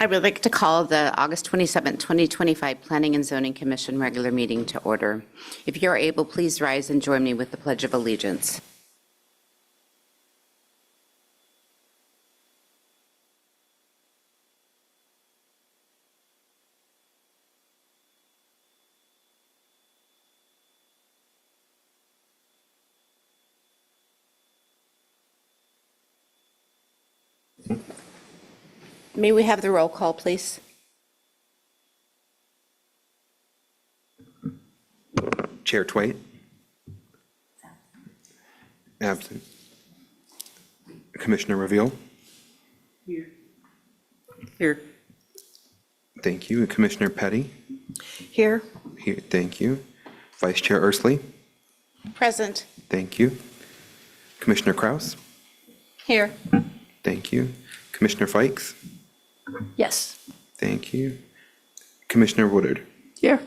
I would like to call the August 27th, 2025 Planning and Zoning Commission regular meeting to order. If you're able, please rise and join me with the Pledge of Allegiance. May we have the roll call, please? Chair Twait. Absent. Commissioner Reveal. Here. Thank you. Commissioner Petty. Here. Here. Thank you. Vice Chair Ursley. Present. Thank you. Commissioner Kraus. Here. Thank you. Commissioner Fikes. Yes. Thank you. Commissioner Woodard. Here.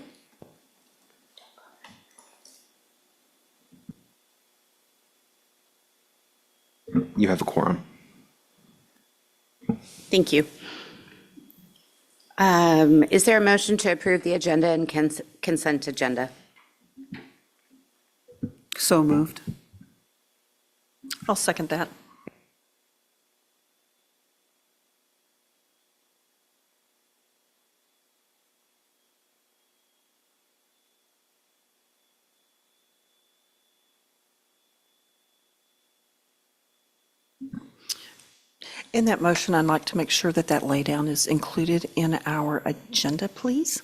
You have a quorum. Thank you. Is there a motion to approve the agenda and consent agenda? So moved. I'll second that. In that motion, I'd like to make sure that that laydown is included in our agenda, please.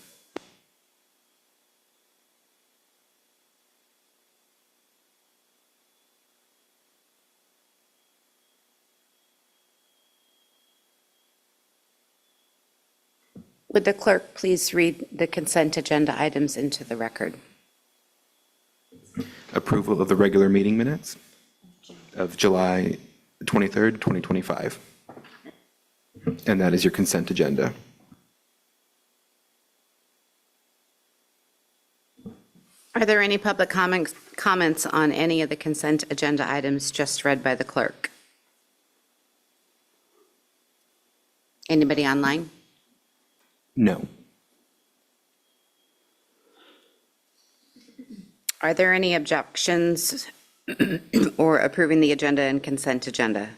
Would the clerk please read the consent agenda items into the record? Approval of the regular meeting minutes of July 23rd, 2025. And that is your consent agenda. Are there any public comments on any of the consent agenda items just read by the clerk? Anybody online? No. Are there any objections or approving the agenda and consent agenda?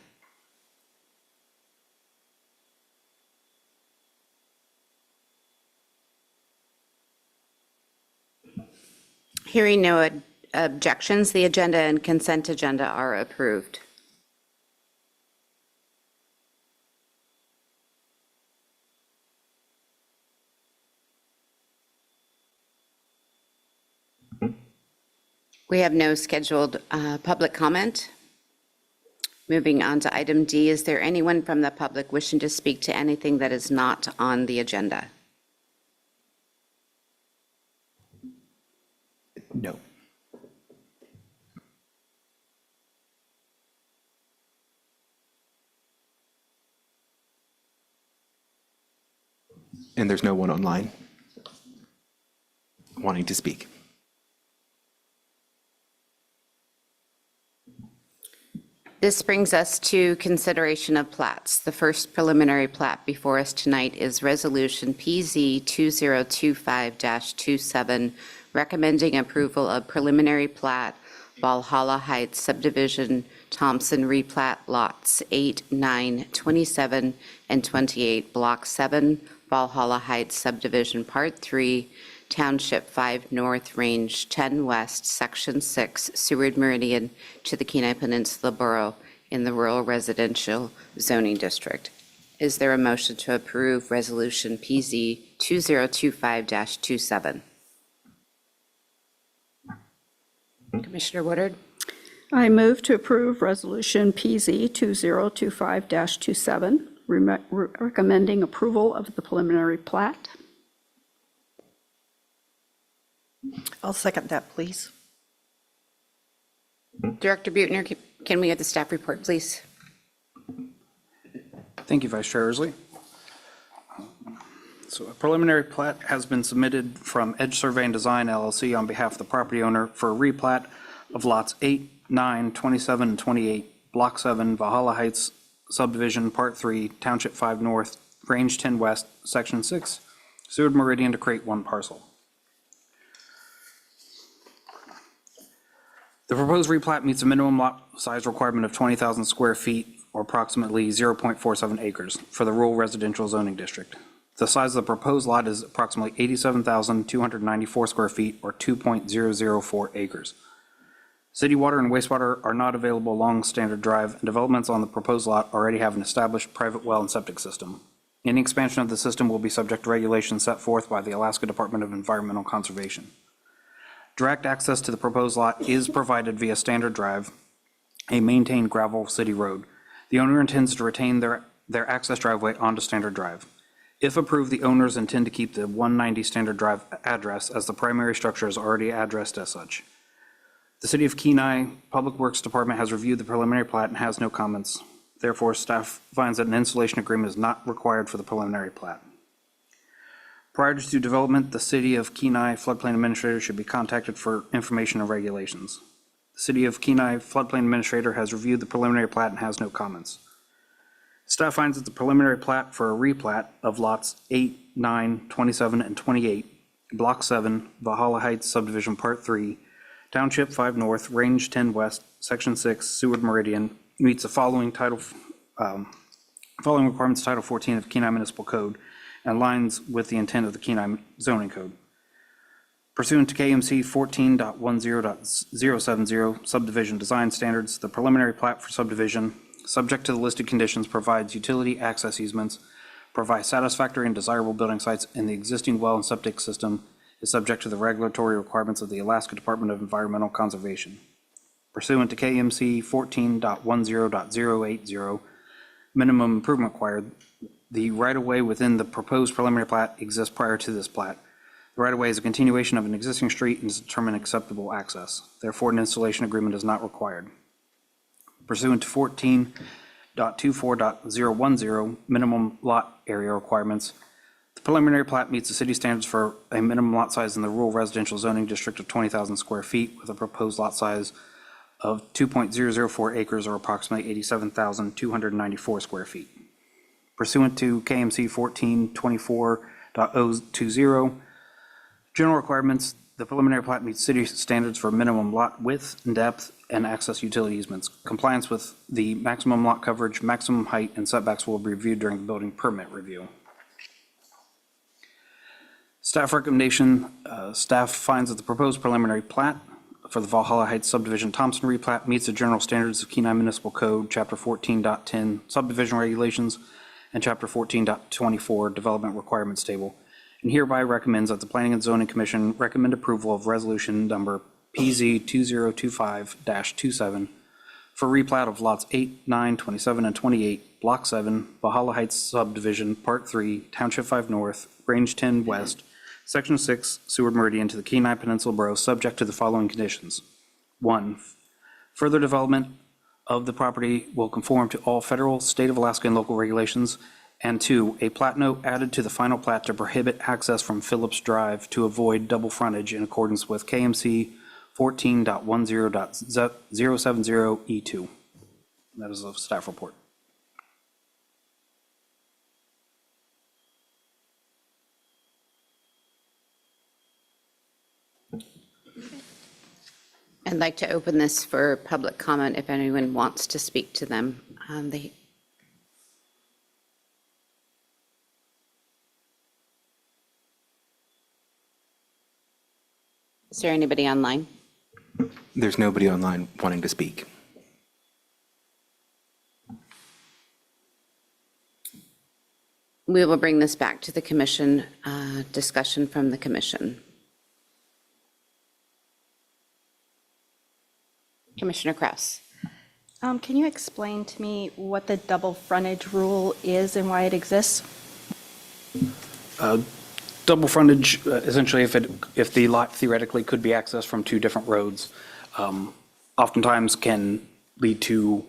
Hearing no objections, the agenda and consent agenda are approved. We have no scheduled public comment. Moving on to item D, is there anyone from the public wishing to speak to anything that is not on the agenda? No. And there's no one online wanting to speak. This brings us to consideration of plats. The first preliminary plat before us tonight is Resolution PZ 2025-27, recommending approval of preliminary plat Valhalla Heights subdivision, Thompson replat lots 8, 9, 27, and 28, Block 7, Valhalla Heights subdivision, Part 3, Township 5 North, Range 10 West, Section 6, Seward Meridian to the Kenai Peninsula Borough in the Rural Residential Zoning District. Is there a motion to approve Resolution PZ 2025-27? Commissioner Woodard? I move to approve Resolution PZ 2025-27, recommending approval of the preliminary plat. I'll second that, please. Director Buettner, can we have the staff report, please? Thank you, Vice Chair Ursley. So a preliminary plat has been submitted from Edge Survey and Design LLC on behalf of the property owner for a replat of lots 8, 9, 27, and 28, Block 7, Valhalla Heights subdivision, Part 3, Township 5 North, Range 10 West, Section 6, Seward Meridian to create one parcel. The proposed replat meets a minimum lot size requirement of 20,000 square feet, or approximately 0.47 acres, for the rural residential zoning district. The size of the proposed lot is approximately 87,294 square feet, or 2.004 acres. City water and wastewater are not available along Standard Drive, and developments on the proposed lot already have an established private well and septic system. Any expansion of the system will be subject to regulations set forth by the Alaska Department of Environmental Conservation. Direct access to the proposed lot is provided via Standard Drive, a maintained gravel city road. The owner intends to retain their access driveway onto Standard Drive. If approved, the owners intend to keep the 190 Standard Drive address as the primary structure is already addressed as such. The City of Kenai Public Works Department has reviewed the preliminary plat and has no comments. Therefore, staff finds that an installation agreement is not required for the preliminary plat. Prior to development, the City of Kenai Floodplain Administrator should be contacted for information and regulations. The City of Kenai Floodplain Administrator has reviewed the preliminary plat and has no comments. Staff finds that the preliminary plat for a replat of lots 8, 9, 27, and 28, Block 7, Valhalla Heights Subdivision Part 3, Township 5 North, Range 10 West, Section 6, Seward Meridian, meets the following requirements, Title 14 of Kenai Municipal Code, and aligns with the intent of the Kenai zoning code. Pursuant to KMC 14.10.070 subdivision design standards, the preliminary plat for subdivision, subject to the listed conditions, provides utility access easements, provides satisfactory and desirable building sites in the existing well and septic system, is subject to the regulatory requirements of the Alaska Department of Environmental Conservation. Pursuant to KMC 14.10.080, minimum improvement required, the right-of-way within the proposed preliminary plat exists prior to this plat. The right-of-way is a continuation of an existing street and is determined acceptable access. Therefore, an installation agreement is not required. Pursuant to 14.24.010, minimum lot area requirements, the preliminary plat meets the city standards for a minimum lot size in the rural residential zoning district of 20,000 square feet with a proposed lot size of 2.004 acres, or approximately 87,294 square feet. Pursuant to KMC 14.24.020, general requirements, the preliminary plat meets city standards for minimum lot width and depth and access utility easements. Compliance with the maximum lot coverage, maximum height, and setbacks will be reviewed during the building permit review. Staff recommendation, staff finds that the proposed preliminary plat for the Valhalla Heights subdivision Thompson replat meets the general standards of Kenai Municipal Code, Chapter 14.10 subdivision regulations, and Chapter 14.24 development requirements table, and hereby recommends that the Planning and Zoning Commission recommend approval of resolution number PZ 2025-27 for replat of lots 8, 9, 27, and 28, Block 7, Valhalla Heights subdivision Part 3, Township 5 North, Range 10 West, Section 6, Seward Meridian to the Kenai Peninsula Borough, subject to the following conditions. 1, further development of the property will conform to all federal, state of Alaska, and local regulations. And 2, a plat note added to the final plat to prohibit access from Phillips Drive to avoid double frontage in accordance with KMC 14.10.070E2. That is a staff report. I'd like to open this for public comment if anyone wants to speak to them. Is there anybody online? There's nobody online wanting to speak. We will bring this back to the commission, discussion from the commission. Commissioner Kraus. Can you explain to me what the double frontage rule is and why it exists? Double frontage, essentially, if the lot theoretically could be accessed from two different roads, oftentimes can lead to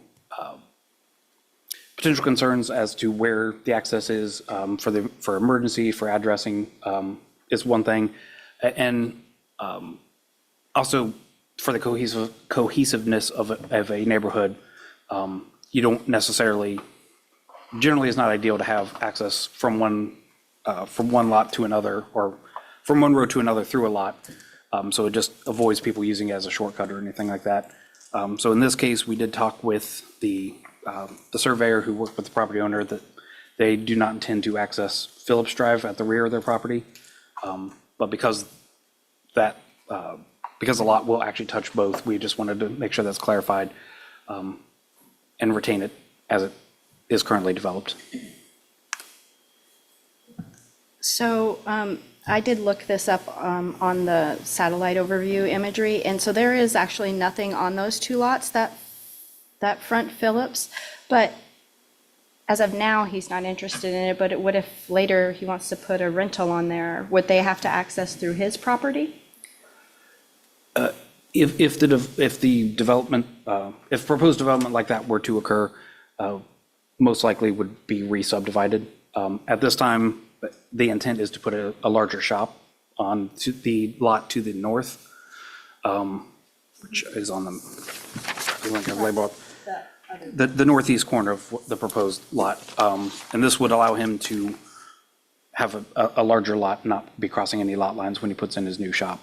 potential concerns as to where the access is for emergency, for addressing is one thing, and also for the cohesiveness of a neighborhood. You don't necessarily generally it's not ideal to have access from one lot to another, or from one road to another through a lot. So it just avoids people using it as a shortcut or anything like that. So in this case, we did talk with the surveyor who worked with the property owner that they do not intend to access Phillips Drive at the rear of their property. But because the lot will actually touch both, we just wanted to make sure that's clarified, and retain it as it is currently developed. So I did look this up on the satellite overview imagery, and so there is actually nothing on those two lots that front Phillips, but as of now, he's not interested in it, but what if later he wants to put a rental on there? Would they have to access through his property? If proposed development like that were to occur, most likely would be re-subdivided. At this time, the intent is to put a larger shop on to the lot to the north, which is on the northeast corner of the proposed lot. And this would allow him to have a larger lot, not be crossing any lot lines when he puts in his new shop.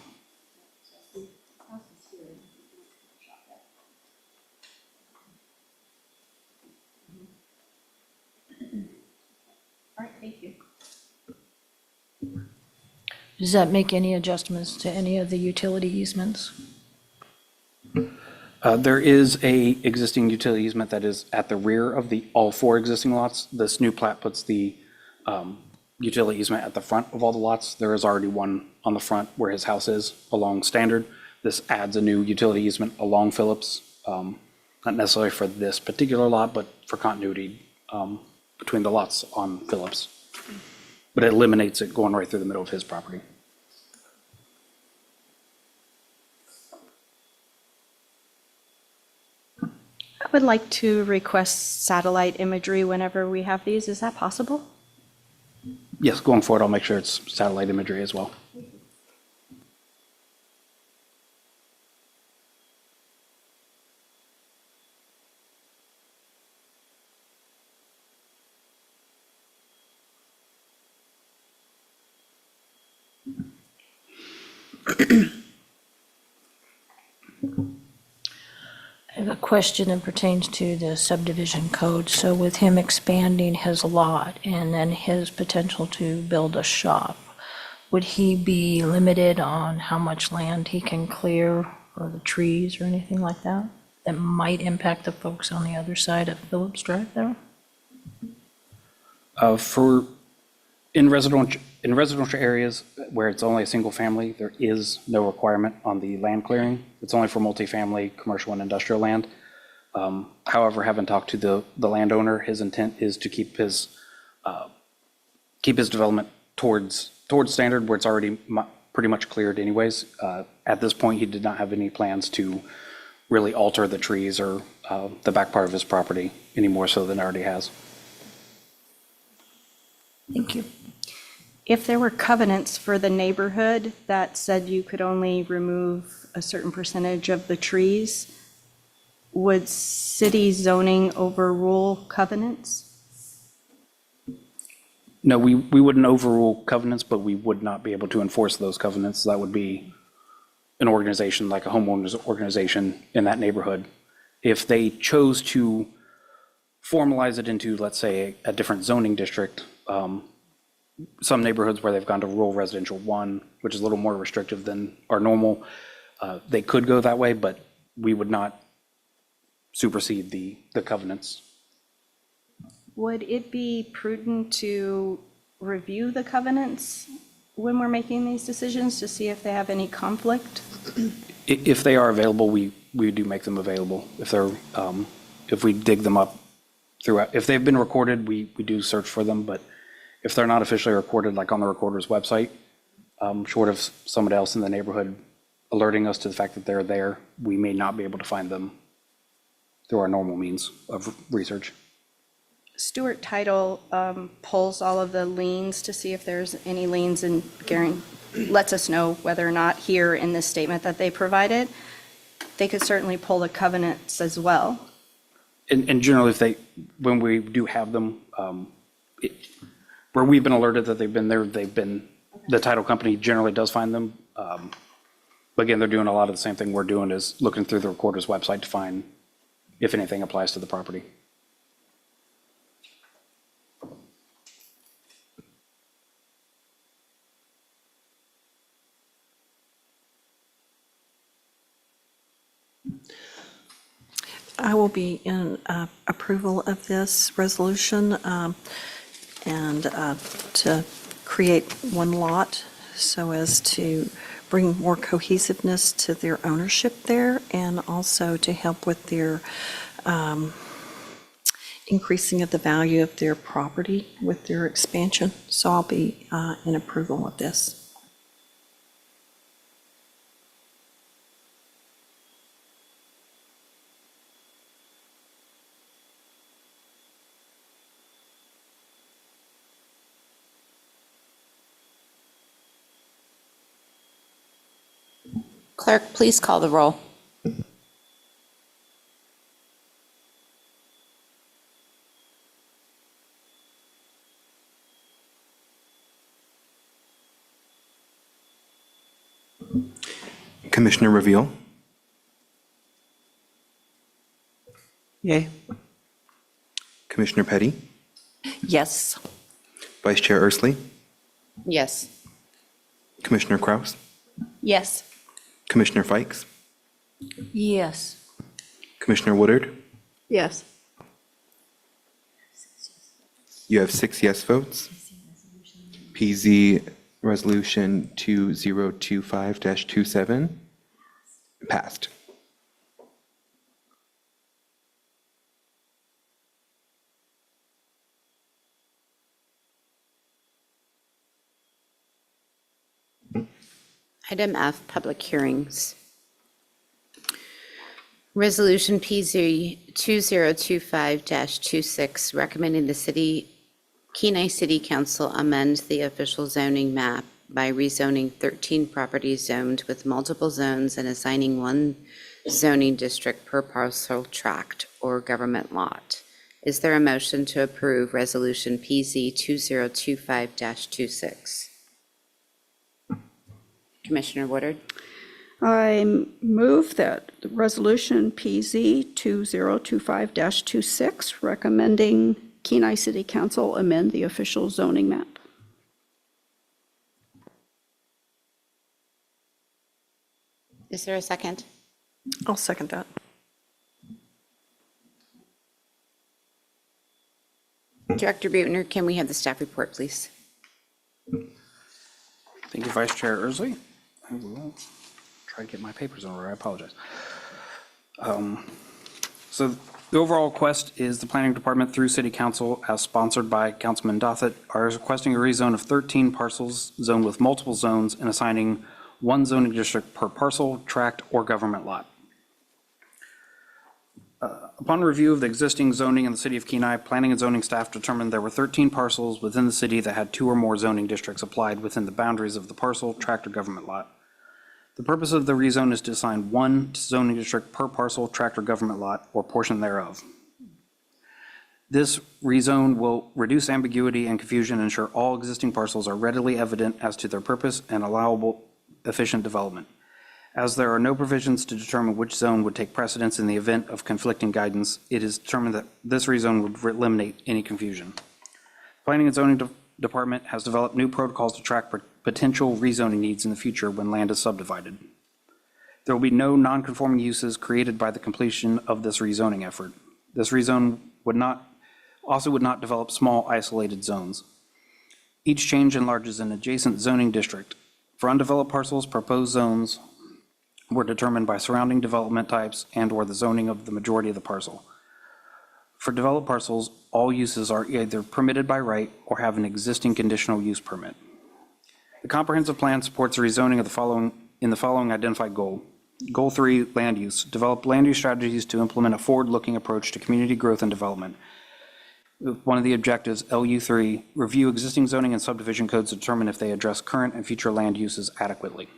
All right, thank you. Does that make any adjustments to any of the utility easements? There is a existing utility easement that is at the rear of all four existing lots. This new plat puts the utility easement at the front of all the lots. There is already one on the front where his house is along Standard. This adds a new utility easement along Phillips, not necessarily for this particular lot, but for continuity between the lots on Phillips. But it eliminates it going right through the middle of his property. I would like to request satellite imagery whenever we have these. Is that possible? Yes, going forward, I'll make sure it's satellite imagery as well. I have a question that pertains to the subdivision code. So with him expanding his lot and then his potential to build a shop, would he be limited on how much land he can clear or the trees or anything like that? That might impact the folks on the other side of Phillips Drive there? In residential areas where it's only a single family, there is no requirement on the land clearing. It's only for multifamily, commercial, and industrial land. However, having talked to the landowner, his intent is to keep his development towards Standard, where it's already pretty much cleared anyways. At this point, he did not have any plans to really alter the trees or the back part of his property any more so than it already has. Thank you. If there were covenants for the neighborhood that said you could only remove a certain percentage of the trees, would city zoning overrule covenants? No, we wouldn't overrule covenants, but we would not be able to enforce those covenants. That would be an organization like a homeowners organization in that neighborhood. If they chose to formalize it into, let's say, a different zoning district, some neighborhoods where they've gone to rural residential 1, which is a little more restrictive than our normal, they could go that way, but we would not supersede the covenants. Would it be prudent to review the covenants when we're making these decisions to see if they have any conflict? If they are available, we do make them available. If we dig them up throughout, if they've been recorded, we do search for them, but if they're not officially recorded, like on the recorder's website, short of somebody else in the neighborhood alerting us to the fact that they're there, we may not be able to find them through our normal means of research. Stewart Title pulls all of the liens to see if there's any liens, and lets us know whether or not here in this statement that they provided. They could certainly pull the covenants as well. And generally, when we do have them, where we've been alerted that they've been there, the title company generally does find them. But again, they're doing a lot of the same thing we're doing, is looking through the recorder's website to find if anything applies to the property. I will be in approval of this resolution and to create one lot so as to bring more cohesiveness to their ownership there, and also to help with their increasing of the value of their property with their expansion. So I'll be in approval of this. Clerk, please call the roll. Commissioner Reveal, Yay. Commissioner Petty, Yes. Vice Chair Ursley, Yes. Commissioner Kraus, Yes. Commissioner Fikes, Yes. Commissioner Woodard. Yes. You have 6 yes votes. PZ Resolution 2025-27 passed. Item F, public hearings. Resolution PZ 2025-26, recommending the Kenai City Council amend the official zoning map by rezoning 13 properties zoned with multiple zones and assigning one zoning district per parcel tract or government lot. Is there a motion to approve Resolution PZ 2025-26? Commissioner Woodard? I move that Resolution PZ 2025-26, recommending Kenai City Council amend the official zoning map. Is there a second? I'll second that. Director Buettner, can we have the staff report, please? Thank you, Vice Chair Ursley. I will try to get my papers in order. I apologize. So the overall request is the Planning Department through City Council, as sponsored by Councilman Dothett, are requesting a rezone of 13 parcels zoned with multiple zones and assigning one zoning district per parcel, tract, or government lot. Upon review of the existing zoning in the city of Kenai, planning and zoning staff determined there were 13 parcels within the city that had 2 or more zoning districts applied within the boundaries of the parcel, tract, or government lot. The purpose of the rezone is to assign one zoning district per parcel, tract, or government lot, or portion thereof. This rezone will reduce ambiguity and confusion and ensure all existing parcels are readily evident as to their purpose and allowable efficient development. As there are no provisions to determine which zone would take precedence in the event of conflicting guidance, it is determined that this rezone would eliminate any confusion. Planning and Zoning Department has developed new protocols to track potential rezoning needs in the future when land is subdivided. There will be no non-conforming uses created by the completion of this rezoning effort. This rezone would not develop small isolated zones. Each change enlarges an adjacent zoning district. For undeveloped parcels, proposed zones were determined by surrounding development types and/or the zoning of the majority of the parcel. For developed parcels, all uses are either permitted by right or have an existing conditional use permit. The comprehensive plan supports the rezoning of the following identified goal. Goal 3, land use. Develop land use strategies to implement a forward-looking approach to community growth and development. One of the objectives, LU3, review existing zoning and subdivision codes to determine if they address current and future land uses adequately.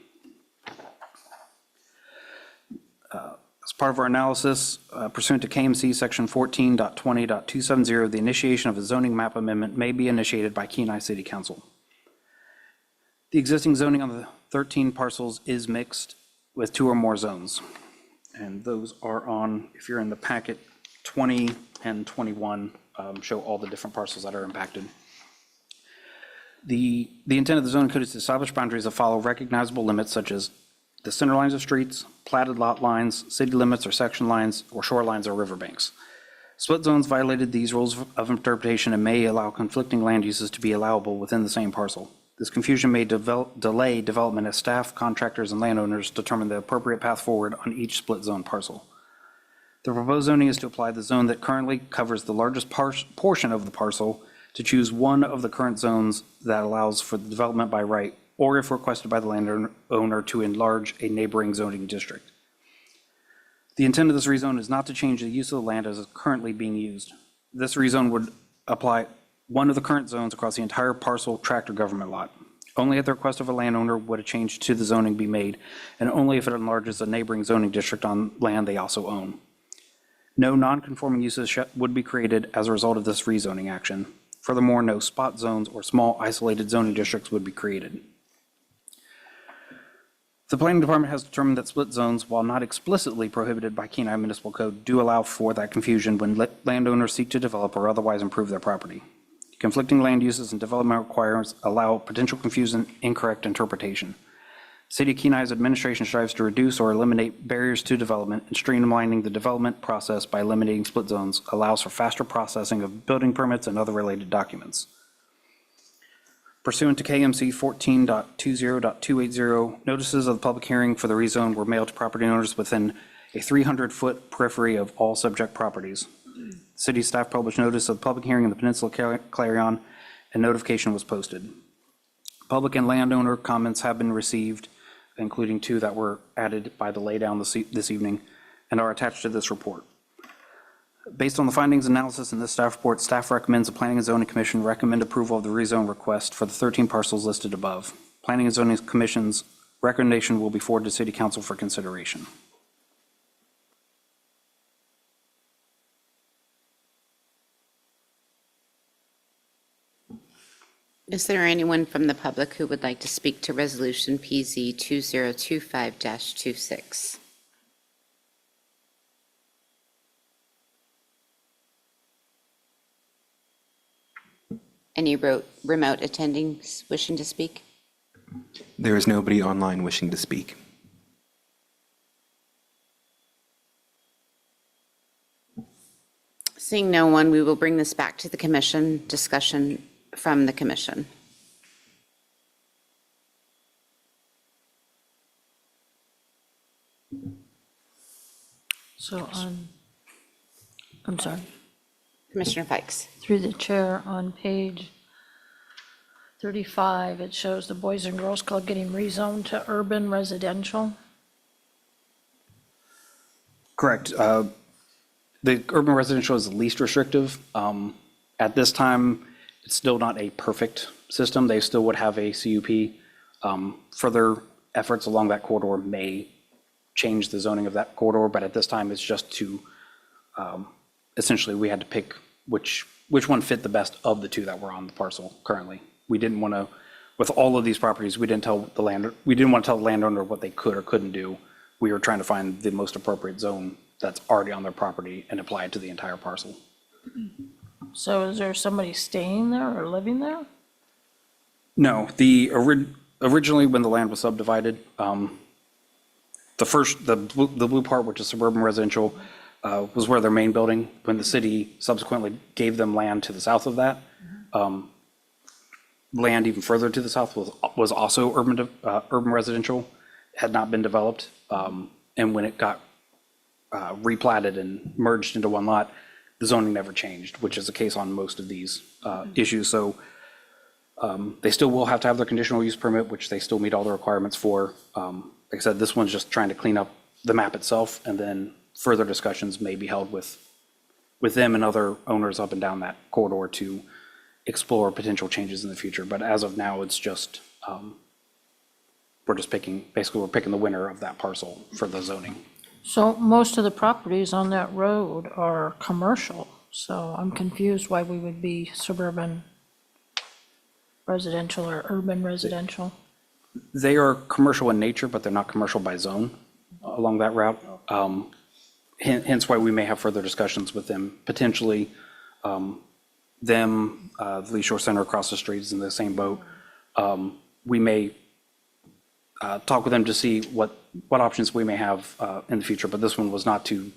As Part of our analysis pursuant to KMC Section 14.20.270, the initiation of a zoning map amendment may be initiated by Kenai City Council. The existing zoning on the 13 parcels is mixed with 2 or more zones. And those are on, if you're in the packet, 20 and 21 show all the different parcels that are impacted. The intent of the zoning code is to establish boundaries that follow recognizable limits such as the center lines of streets, platted lot lines, city limits or section lines, or shorelines or riverbanks. Split zones violated these rules of interpretation and may allow conflicting land uses to be allowable within the same parcel. This confusion may delay development as staff, contractors, and landowners determine the appropriate path forward on each split zone parcel. The proposed zoning is to apply the zone that currently covers the largest portion of the parcel to choose one of the current zones that allows for the development by right, or if requested by the landowner to enlarge a neighboring zoning district. The intent of this rezone is not to change the use of the land as is currently being used. This rezone would apply one of the current zones across the entire parcel, tract, or government lot. Only at the request of a landowner would a change to the zoning be made, and only if it enlarges a neighboring zoning district on land they also own. No non-conforming uses would be created as a result of this rezoning action. Furthermore, no spot zones or small isolated zoning districts would be created. The planning department has determined that split zones, while not explicitly prohibited by Kenai Municipal Code, do allow for that confusion when landowners seek to develop or otherwise improve their property. Conflicting land uses and development requirements allow potential confusion, incorrect interpretation. City of Kenai's administration strives to reduce or eliminate barriers to development, and streamlining the development process by eliminating split zones allows for faster processing of building permits and other related documents. Pursuant to KMC 14.20.280, notices of the public hearing for the rezone were mailed to property owners within a 300-foot periphery of all subject properties. City staff published notice of the public hearing in the Peninsula Clarion, and notification was posted. Public and landowner comments have been received, including 2 that were added by the laydown this evening, and are attached to this report. Based on the findings and analysis in this staff report, staff recommends the Planning and Zoning Commission recommend approval of the rezone request for the 13 parcels listed above. Planning and Zoning Commission's recommendation will be forwarded to City Council for consideration. Is there anyone from the public who would like to speak to Resolution PZ 2025-26? Any remote attendings wishing to speak? There is nobody online wishing to speak. Seeing no one, we will bring this back to the commission. Discussion from the commission. So I'm sorry, Commissioner Fikes. through the chair, on page 35, it shows the Boys and Girls Club getting rezoned to urban residential. Correct. The urban residential is the least restrictive. At this time, it's still not a perfect system. They still would have a CUP. Further efforts along that corridor may change the zoning of that corridor, but at this time, it's just to, essentially, we had to pick which one fit the best of the 2 that were on the parcel currently. We didn't want to, with all of these properties, we didn't want to tell the landowner what they could or couldn't do. We were trying to find the most appropriate zone that's already on their property and apply it to the entire parcel. So is there somebody staying there or living there? No, originally when the land was subdivided, the blue part, which is suburban residential, was where their main building. When the city subsequently gave them land to the south of that, land even further to the south was also urban residential, had not been developed. And when it got replatted and merged into one lot, the zoning never changed, which is the case on most of these issues. So they still will have to have their conditional use permit, which they still meet all the requirements for. Like I said, this one's just trying to clean up the map itself, and then further discussions may be held with them and other owners up and down that corridor to explore potential changes in the future. But as of now, it's just, we're picking the winner of that parcel for the zoning. So most of the properties on that road are commercial, so I'm confused why we would be suburban residential or urban residential. They are commercial in nature, but they're not commercial by zone along that route. Hence why we may have further discussions with them, potentially the Lee Shore Center across the street is in the same boat. We may talk with them to see what options we may have in the future, but this one was not to,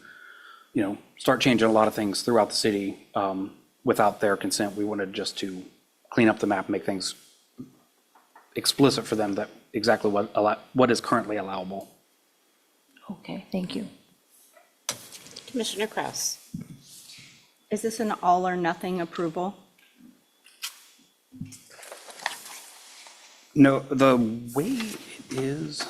start changing a lot of things throughout the city without their consent. We wanted just to clean up the map, make things explicit for them that exactly what is currently allowable. Okay, thank you. Commissioner Kraus. Is this an all or nothing approval? No, the way it is,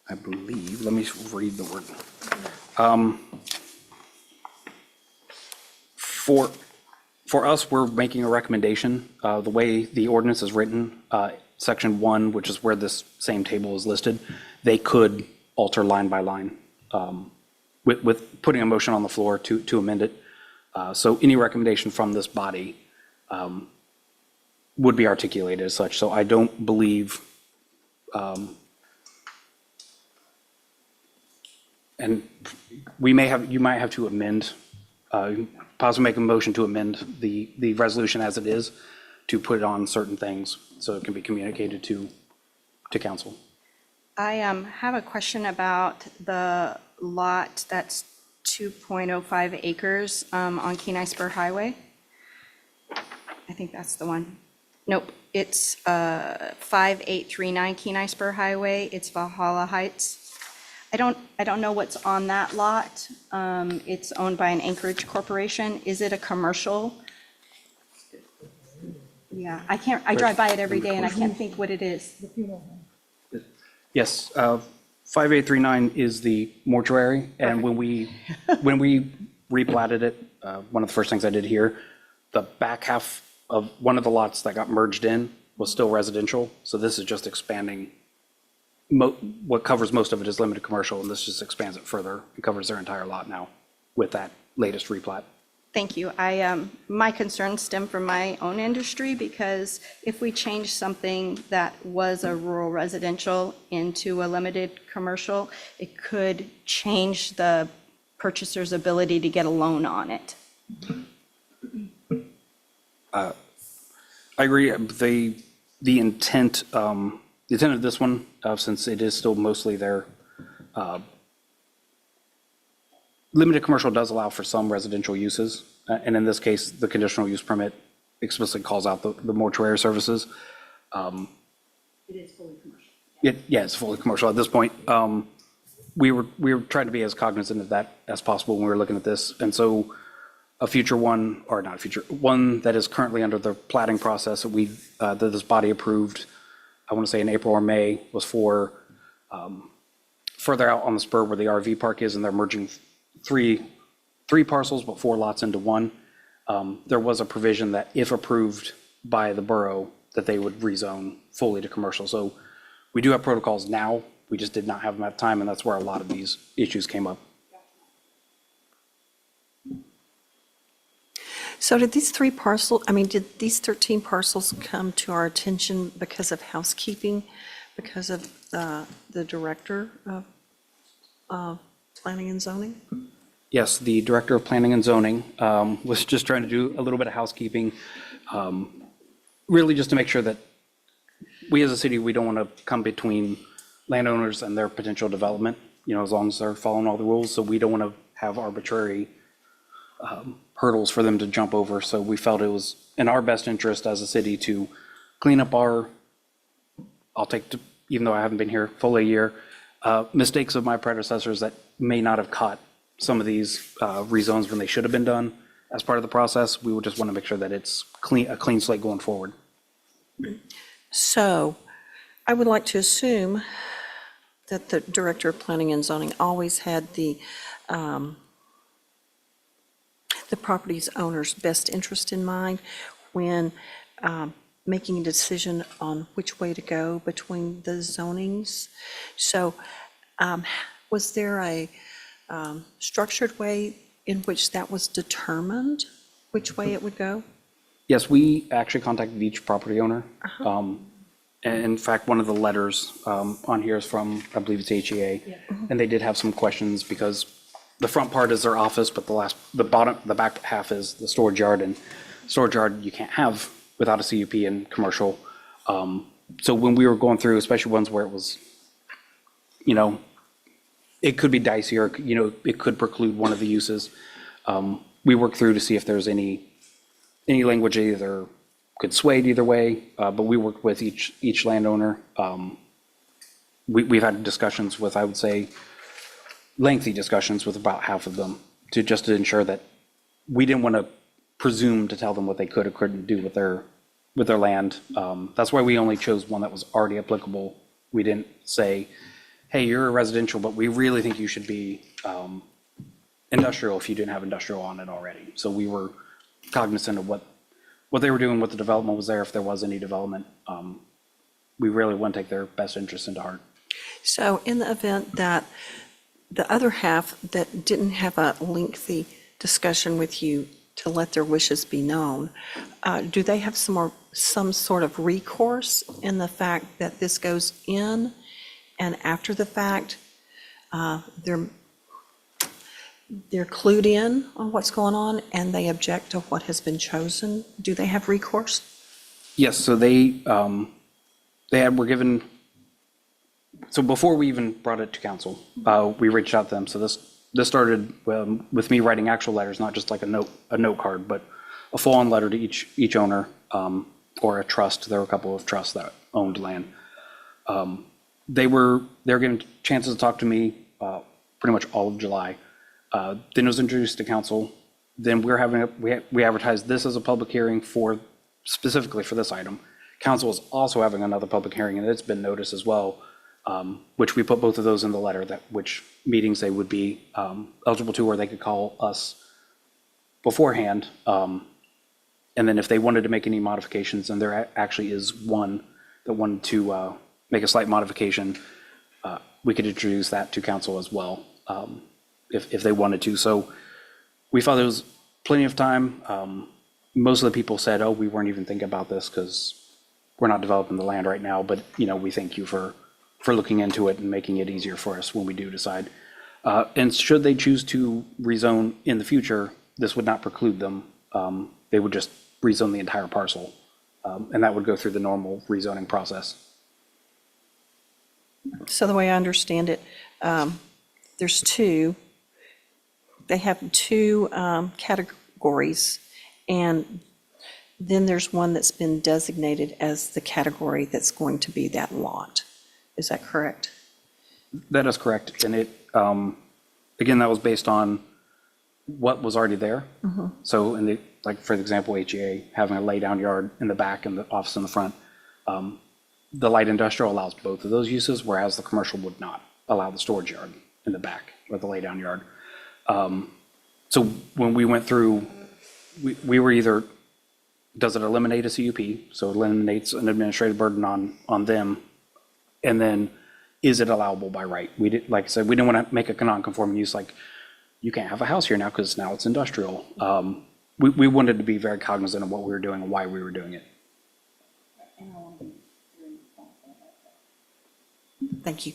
I believe, let me read the word. For us, we're making a recommendation. The way the ordinance is written, section 1, which is where this same table is listed, they could alter line by line with putting a motion on the floor to amend it. So any recommendation from this body would be articulated as such. So I don't believe, and you might have to amend, possibly make a motion to amend the resolution as it is to put it on certain things so it can be communicated to council. I have a question about the lot that's 2.05 acres on Kenai Spur Highway. I think that's the one. Nope, it's 5839 Kenai Spur Highway. It's Valhalla Heights. I don't know what's on that lot. It's owned by an Anchorage corporation. Is it a commercial? Yeah, I drive by it every day and I can't think what it is. Yes, 5839 is the mortuary, and when we replatted it, one of the first things I did here, the back half of one of the lots that got merged in was still residential, so this is just expanding. What covers most of it is limited commercial, and this just expands it further. It covers their entire lot now with that latest replat. Thank you. My concerns stem from my own industry, because if we change something that was a rural residential into a limited commercial, it could change the purchaser's ability to get a loan on it. I agree. The intent of this one, since it is still mostly their limited commercial does allow for some residential uses, and in this case, the conditional use permit explicitly calls out the mortuary services. It is fully commercial. Yeah, it's fully commercial at this point. We were trying to be as cognizant of that as possible when we were looking at this, and so a future one, or not a future, one that is currently under the platting process that this body approved, I want to say in April or May, was for further out on the spur where the RV park is, and they're merging three parcels, but 4 lots into one. There was a provision that if approved by the borough, that they would rezone fully to commercial. So we do have protocols now. We just did not have them at the time, and that's where a lot of these issues came up. So did these 13 parcels come to our attention because of housekeeping, because of the director of planning and zoning? Yes, the Director of Planning and Zoning was just trying to do a little bit of housekeeping, really just to make sure that we as a city, we don't want to come between landowners and their potential development, as long as they're following all the rules. So we don't want to have arbitrary hurdles for them to jump over. So we felt it was in our best interest as a city to clean up even though I haven't been here fully a year, mistakes of my predecessors that may not have caught some of these rezones when they should have been done as part of the process. We would just want to make sure that it's a clean slate going forward. So I would like to assume that the Director of Planning and Zoning always had the property's owner's best interest in mind when making a decision on which way to go between the zonings. So was there a structured way in which that was determined, which way it would go? Yes, we actually contacted each property owner. And in fact, one of the letters on here is from, I believe it's HEA. And they did have some questions because the front part is their office, but the back half is the storage yard. And storage yard you can't have without a CUP in commercial. So when we were going through, especially ones where it was, it could be dicey or, it could preclude one of the uses. We worked through to see if there's any language either could sway it either way, but we worked with each landowner. We've had discussions with, I would say, lengthy discussions with about half of them just to ensure that we didn't want to presume to tell them what they could or couldn't do with their land. That's why we only chose one that was already applicable. We didn't say, hey, you're a residential, but we really think you should be industrial if you didn't have industrial on it already. So we were cognizant of what they were doing, what the development was there, if there was any development. We really want to take their best interest into heart. So in the event that the other half that didn't have a lengthy discussion with you to let their wishes be known, do they have some sort of recourse in the fact that this goes in and after the fact, they're clued in on what's going on and they object to what has been chosen? Do they have recourse? Yes, so were given, so before we even brought it to council, we reached out to them. So this started with me writing actual letters, not just like a note card, but a full-on letter to each owner or a trust. There were a couple of trusts that owned land. They were given chances to talk to me pretty much all of July. Then it was introduced to council. Then we advertised this as a public hearing specifically for this item. Council is also having another public hearing, and it's been noticed as well, which we put both of those in the letter, which meetings they would be eligible to, or they could call us beforehand. And then if they wanted to make any modifications, and there actually is one that wanted to make a slight modification, we could introduce that to council as well, if they wanted to. So we felt there was plenty of time. Most of the people said, oh, we weren't even thinking about this because we're not developing the land right now, but we thank you for looking into it and making it easier for us when we do decide. And should they choose to rezone in the future, this would not preclude them. They would just rezone the entire parcel, and that would go through the normal rezoning process. So the way I understand it, there's two. They have two categories, and then there's one that's been designated as the category that's going to be that lot. Is that correct? That is correct. And it, again, that was based on what was already there. So like for example, HEA having a lay-down yard in the back and the office in the front, the light industrial allows both of those uses, whereas the commercial would not allow the storage yard in the back or the lay-down yard. So when we went through, we were either, does it eliminate a CUP? So it eliminates an administrative burden on them. And then is it allowable by right? Like I said, we didn't want to make a non-conforming use like you can't have a house here now because now it's industrial. We wanted to be very cognizant of what we were doing and why we were doing it. Thank you.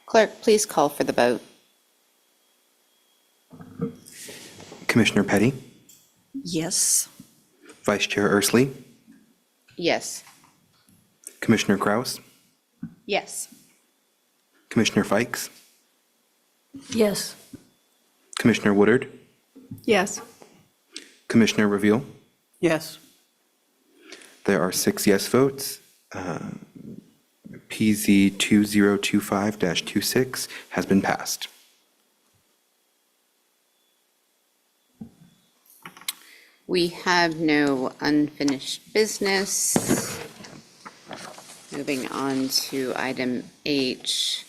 Clerk, please call for the vote. Commissioner Petty, Yes. Vice Chair Ursley, Yes. Commissioner Kraus, Yes. Commissioner Fikes, Yes. Commissioner Woodard, Yes. Commissioner Reveal. Yes. There are 6 yes votes. PZ 2025-26 has been passed. We have no unfinished business, no moving on to item H,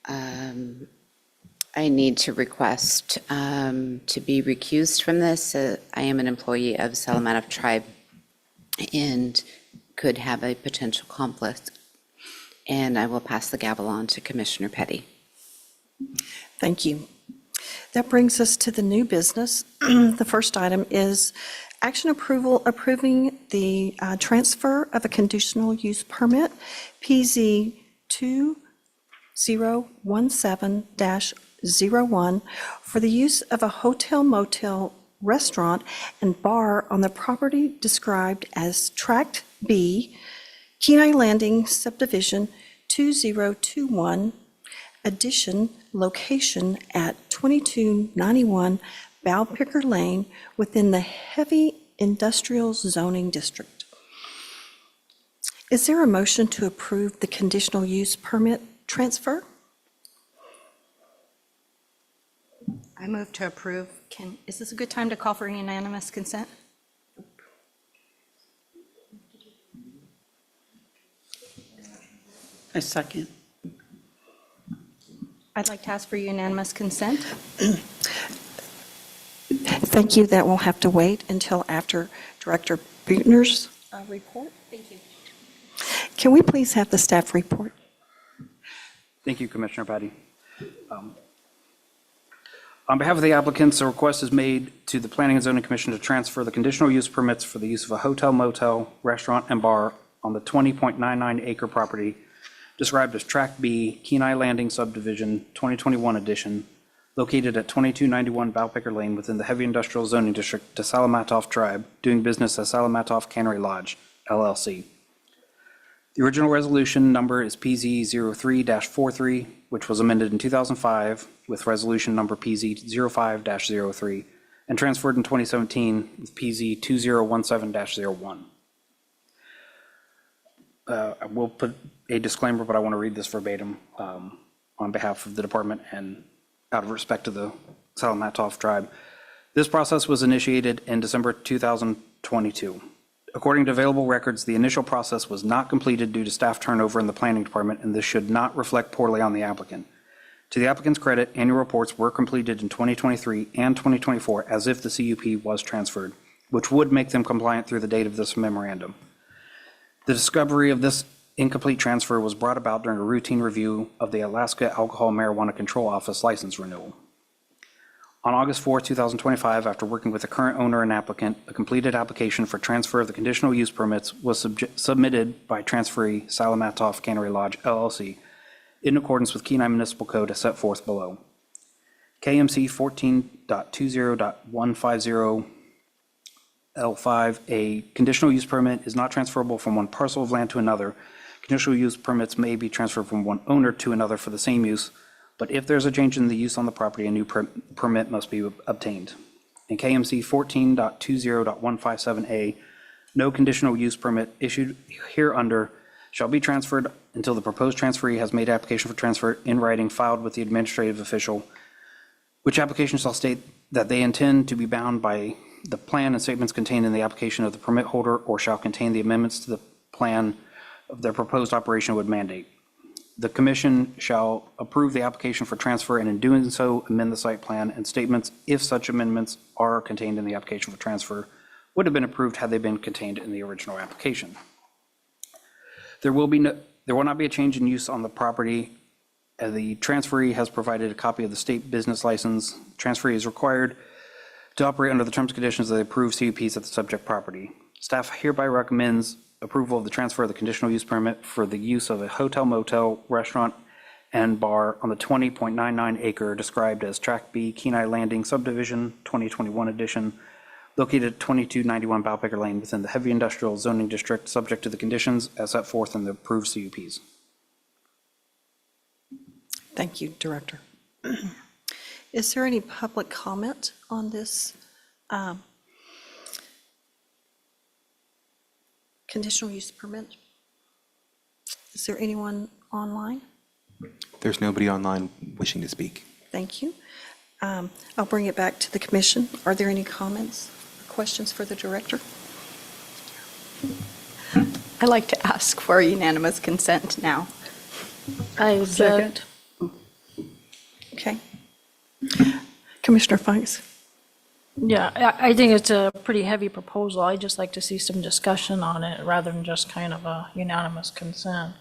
I need to request to be recused from this. I am an employee of Salamatoff Tribe and could have a potential conflict. And I will pass the gavel on to Commissioner Petty. Thank you. That brings us to the new business. The first item is action approval approving the transfer of a conditional use permit, PZ 2017-01, for the use of a hotel motel restaurant and bar on the property described as Tract B, Kenai Landing Subdivision 2021, addition location at 2291 Bowpicker Lane within the heavy industrial zoning district. Is there a motion to approve the conditional use permit transfer? I move to approve. Is this a good time to call for unanimous consent? I second. I'd like to ask for unanimous consent. Thank you. That will have to wait until after Director Buechner's report. Thank you. Can we please have the staff report? Thank you, Commissioner Patty. On behalf of the applicants, a request is made to the Planning and Zoning Commission to transfer the conditional use permits for the use of a hotel, motel, restaurant, and bar on the 20.99 acre property described as Tract B, Kenai Landing Subdivision 2021 Edition, located at 2291 Bowpicker Lane within the Heavy Industrial Zoning District to Salamatoff Tribe, doing business as Salamatoff Cannery Lodge, LLC. The original resolution number is PZ 03-43, which was amended in 2005 with resolution number PZ 05-03, and transferred in 2017 with PZ 2017-01. I will put a disclaimer, but I want to read this verbatim on behalf of the department and out of respect to the Salamatoff Tribe. This process was initiated in December 2022. According to available records, the initial process was not completed due to staff turnover in the planning department, and this should not reflect poorly on the applicant. To the applicant's credit, annual reports were completed in 2023 and 2024 as if the CUP was transferred, which would make them compliant through the date of this memorandum. The discovery of this incomplete transfer was brought about during a routine review of the Alaska Alcohol Marijuana Control Office license renewal. On August 4, 2025, after working with the current owner and applicant, a completed application for transfer of the conditional use permits was submitted by transferee Salamatoff Cannery Lodge, LLC, in accordance with Kenai Municipal Code as set forth below. KMC 14.20.150 L5, a conditional use permit is not transferable from one parcel of land to another. Conditional use permits may be transferred from one owner to another for the same use, but if there's a change in the use on the property, a new permit must be obtained. In KMC 14.20.157A, no conditional use permit issued hereunder shall be transferred until the proposed transferee has made application for transfer in writing filed with the administrative official, which application shall state that they intend to be bound by the plan and statements contained in the application of the permit holder, or shall contain the amendments to the plan of their proposed operation would mandate. The commission shall approve the application for transfer, and in doing so, amend the site plan and statements if such amendments are contained in the application for transfer would have been approved had they been contained in the original application. There will not be a change in use on the property. The transferee has provided a copy of the state business license. Transferee is required to operate under the terms and conditions of the approved CUPs at the subject property. Staff hereby recommends approval of the transfer of the conditional use permit for the use of a hotel, motel, restaurant, and bar on the 20.99 acre described as Tract B, Kenai Landing Subdivision 2021 Edition, located at 2291 Bowpicker Lane within the Heavy Industrial Zoning District, subject to the conditions as set forth in the approved CUPs. Thank you, Director. Is there any public comment on this conditional use permit? Is there anyone online? There's nobody online wishing to speak. Thank you. I'll bring it back to the commission. Are there any comments or questions for the director? I like to ask for unanimous consent now. I object. Okay. Commissioner Fikes? Yeah, I think it's a pretty heavy proposal. I'd just like to see some discussion on it rather than just kind of a unanimous consent.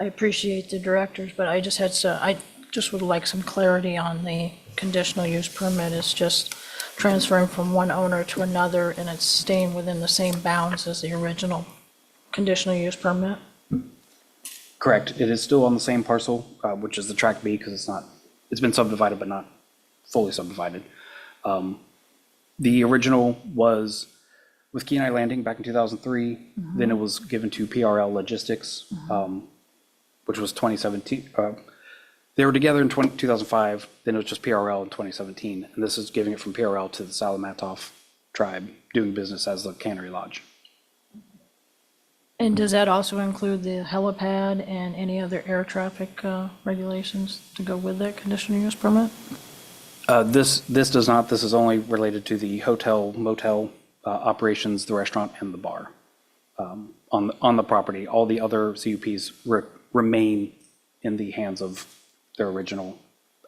I appreciate the directors, but I just would like some clarity on the conditional use permit. It's just transferring from one owner to another, and it's staying within the same bounds as the original conditional use permit. Correct. It is still on the same parcel, which is the tract B, because it's been subdivided but not fully subdivided. The original was with Kenai Landing back in 2003. Then it was given to PRL Logistics, which was 2017. They were together in 2005, then it was just PRL in 2017. And this is giving it from PRL to the Salamatoff tribe, doing business as the Cannery Lodge. And does that also include the helipad and any other air traffic regulations to go with that conditional use permit? This does not. This is only related to the hotel, motel operations, the restaurant, and the bar on the property. All the other CUPs remain in the hands of their original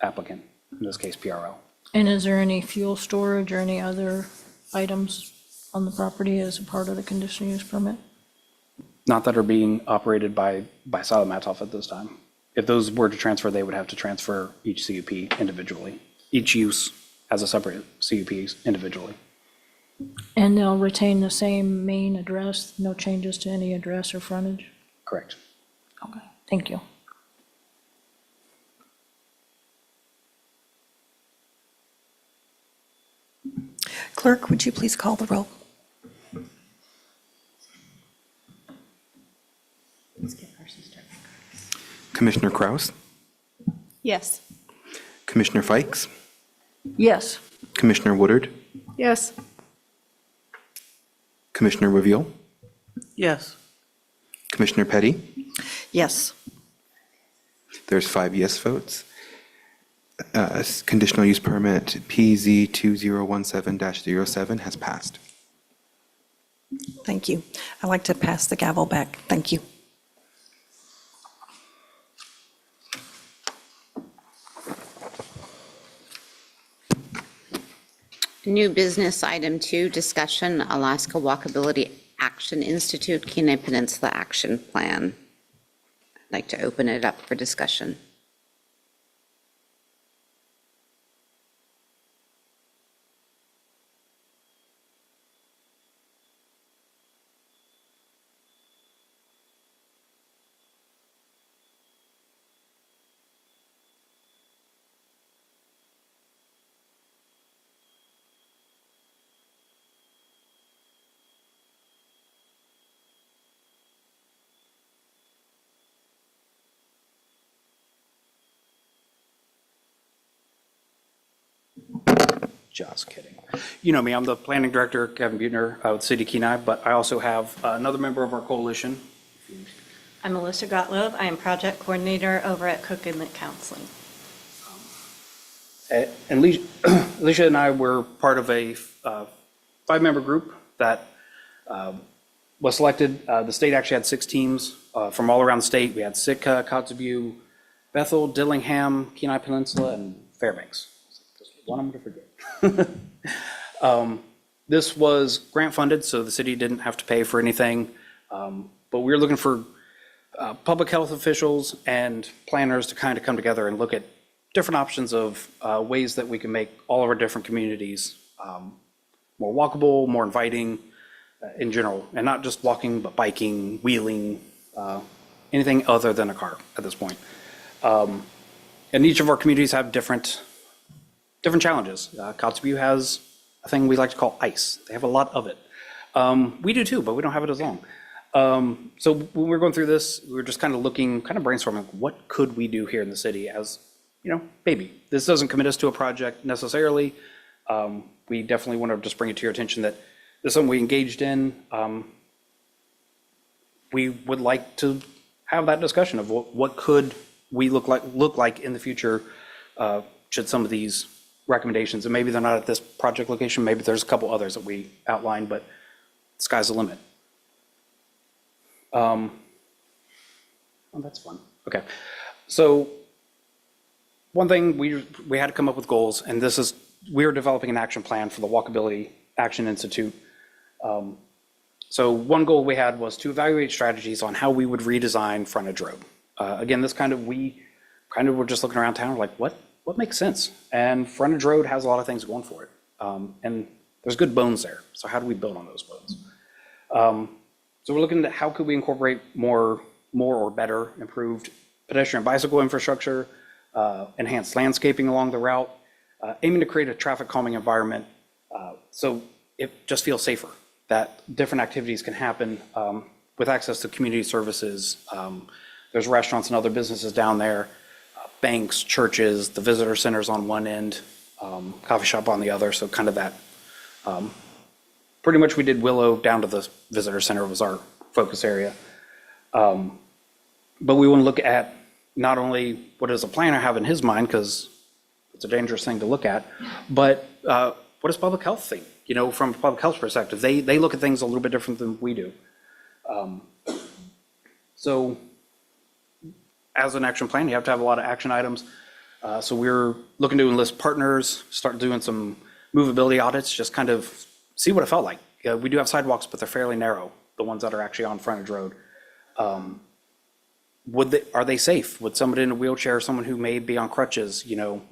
applicant, in this case PRL. And is there any fuel storage or any other items on the property as a part of the conditional use permit? Not that are being operated by Salamatoff at this time. If those were to transfer, they would have to transfer each CUP individually, each use as a separate CUP individually. And they'll retain the same main address, no changes to any address or frontage? Correct. Okay, thank you. Clerk, would you please call the roll? Commissioner Kraus, Yes. Commissioner Fikes, Yes. Commissioner Woodard, Yes. Commissioner Reveal, Yes. Commissioner Petty. Yes. There's 5 yes votes. Conditional use permit PZ 2017-07 has passed. Thank you. I'd like to pass the gavel back. Thank you. New business item 2, discussion Alaska Walkability Action Institute Kenai Peninsula Action Plan. I'd like to open it up for discussion. Just kidding. You know me, I'm the planning director, Kevin Buettner, with City of Kenai, but I also have another member of our coalition. I'm Melissa Gottlieb. I am project coordinator over at Cook Inlet Counseling. And Alicia and I were part of a 5-member group that was selected. The state actually had 6 teams from all around the state. We had Sitka, Kotzebue, Bethel, Dillingham, Kenai Peninsula, and Fairbanks. There's one I'm going to forget. This was grant funded, so the city didn't have to pay for anything. But we were looking for public health officials and planners to kind of come together and look at different options of ways that we can make all of our different communities more walkable, more inviting in general, and not just walking, but biking, wheeling, anything other than a car at this point. And each of our communities have different challenges. Kotzebue has a thing we like to call ice. They have a lot of it. We do too, but we don't have it as long. So when we were going through this, we were just kind of looking, kind of brainstorming, what could we do here in the city as, maybe. This doesn't commit us to a project necessarily. We definitely want to just bring it to your attention that this is something we engaged in. We would like to have that discussion of what could we look like in the future should some of these recommendations, and maybe they're not at this project location, maybe there's a couple others that we outlined, but sky's the limit. Oh, that's fun. Okay. So one thing, we had to come up with goals, and this is, we are developing an action plan for the Walkability Action Institute. So one goal we had was to evaluate strategies on how we would redesign frontage road. Again, we kind of were just looking around town, like, what makes sense? And frontage road has a lot of things going for it. And there's good bones there. So how do we build on those bones? So we're looking at how could we incorporate more or better improved pedestrian bicycle infrastructure, enhanced landscaping along the route, aiming to create a traffic calming environment so it just feels safer, that different activities can happen with access to community services. There's restaurants and other businesses down there, banks, churches, the visitor centers on one end, coffee shop on the other, so kind of that. Pretty much we did Willow down to the visitor center was our focus area. But we want to look at not only what does a planner have in his mind, because it's a dangerous thing to look at, but what does public health think? You know, from a public health perspective, they look at things a little bit different than we do. So as an action plan, you have to have a lot of action items. So we're looking to enlist partners, start doing some movability audits, just kind of see what it felt like. We do have sidewalks, but they're fairly narrow, the ones that are actually on frontage road. Are they safe? Would somebody in a wheelchair, someone who may be on crutches, you know,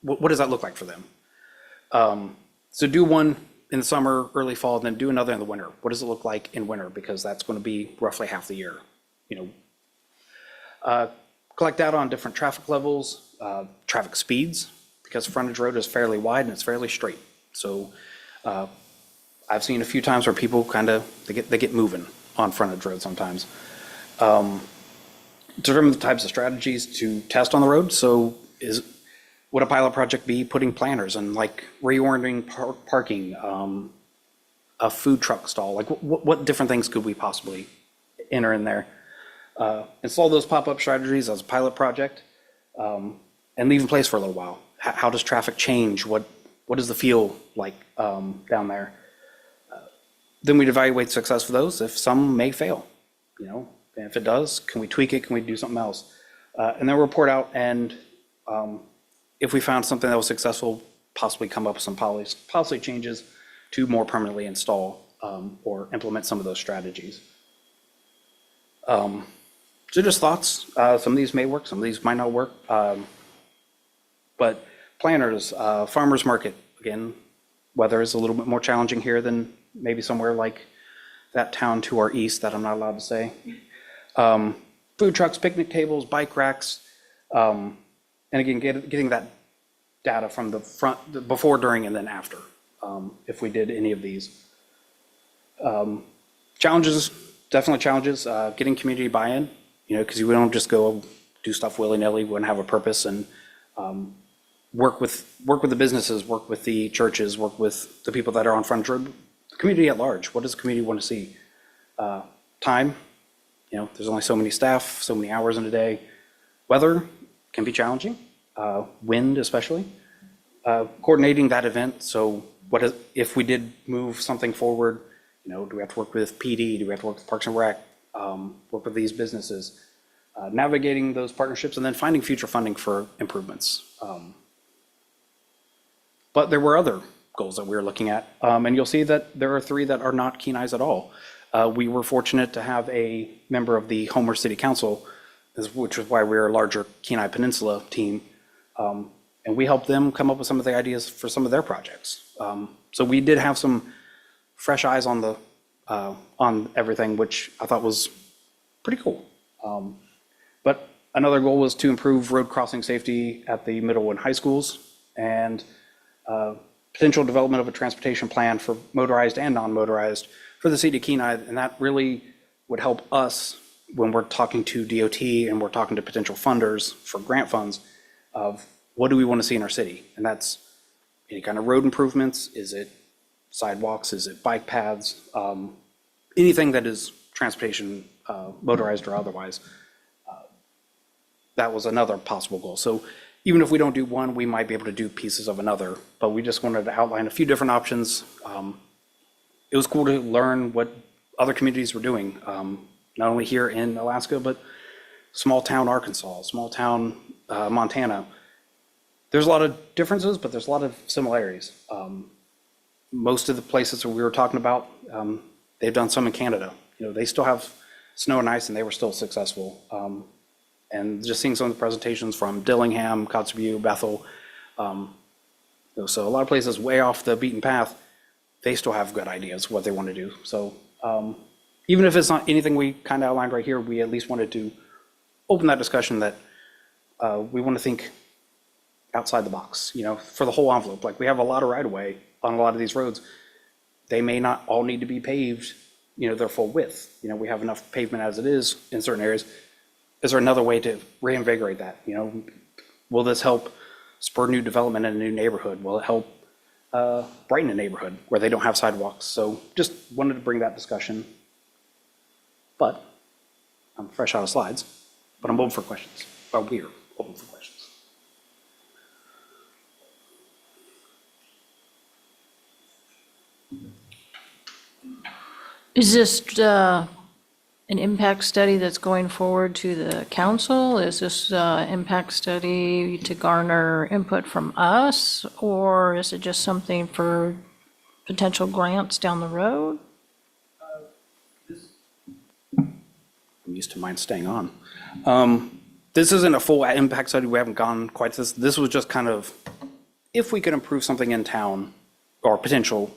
what does that look like for them? So do one in the summer, early fall, and then do another in the winter. What does it look like in winter? Because that's going to be roughly half the year, you know. Collect data on different traffic levels, traffic speeds, because frontage road is fairly wide and it's fairly straight. So I've seen a few times where people kind of, they get moving on frontage road sometimes. Determine the types of strategies to test on the road. So would a pilot project be putting planters and like reorienting parking, a food truck stall? Like what different things could we possibly enter in there? Install those pop-up strategies as a pilot project, and leave in place for a little while. How does traffic change? What does the feel like down there? Then we'd evaluate success for those. If some may fail, you know, and if it does, can we tweak it? Can we do something else? And then report out, and if we found something that was successful, possibly come up with some policy changes to more permanently install or implement some of those strategies. So just thoughts. Some of these may work, some of these might not work. But planners, farmers market, again, weather is a little bit more challenging here than maybe somewhere like that town to our east that I'm not allowed to say. Food trucks, picnic tables, bike racks, and again, getting that data from the front, before, during, and then after, if we did any of these. Challenges, definitely challenges, getting community buy-in, you know, because we don't just go do stuff willy-nilly, we want to have a purpose, and work with the businesses, work with the churches, work with the people that are on frontage road, the community at large. What does the community want to see? Time, you know, there's only so many staff, so many hours in a day. Weather can be challenging, wind especially. Coordinating that event, so if we did move something forward, you know, do we have to work with PD? Do we have to work with Parks and Rec? Work with these businesses? Navigating those partnerships and then finding future funding for improvements. But there were other goals that we were looking at, and you'll see that there are 3 that are not Kenais at all. We were fortunate to have a member of the Homer City Council, which is why we're a larger Kenai Peninsula team, and we helped them come up with some of the ideas for some of their projects. So we did have some fresh eyes on everything, which I thought was pretty cool. But another goal was to improve road crossing safety at the middle and high schools, and potential development of a transportation plan for motorized and non-motorized for the city of Kenai, and that really would help us when we're talking to DOT and we're talking to potential funders for grant funds of what do we want to see in our city, and that's any kind of road improvements. Is it sidewalks? Is it bike paths? Anything that is transportation, motorized or otherwise. That was another possible goal. So even if we don't do one, we might be able to do pieces of another, but we just wanted to outline a few different options. It was cool to learn what other communities were doing, not only here in Alaska, but small town Arkansas, small town Montana. There's a lot of differences, but there's a lot of similarities. Most of the places that we were talking about, they've done some in Canada. You know, they still have snow and ice, and they were still successful. And just seeing some of the presentations from Dillingham, Kotzebue, Bethel, so a lot of places way off the beaten path, they still have good ideas what they want to do. So even if it's not anything we kind of outlined right here, we at least wanted to open that discussion that we want to think outside the box, you know, for the whole envelope. Like, we have a lot of right-of-way on a lot of these roads. They may not all need to be paved, you know, their full width. You know, we have enough pavement as it is in certain areas. Is there another way to reinvigorate that? You know, will this help spur new development in a new neighborhood? Will it help brighten a neighborhood where they don't have sidewalks? So just wanted to bring that discussion. But I'm fresh out of slides, but I'm open for questions. Or we're open for questions. Is this an impact study that's going forward to the council? Is this impact study to garner input from us? Or is it just something for potential grants down the road? I'm used to mine staying on. This isn't a full impact study. We haven't gone quite this. This was just kind of, if we could improve something in town or potential,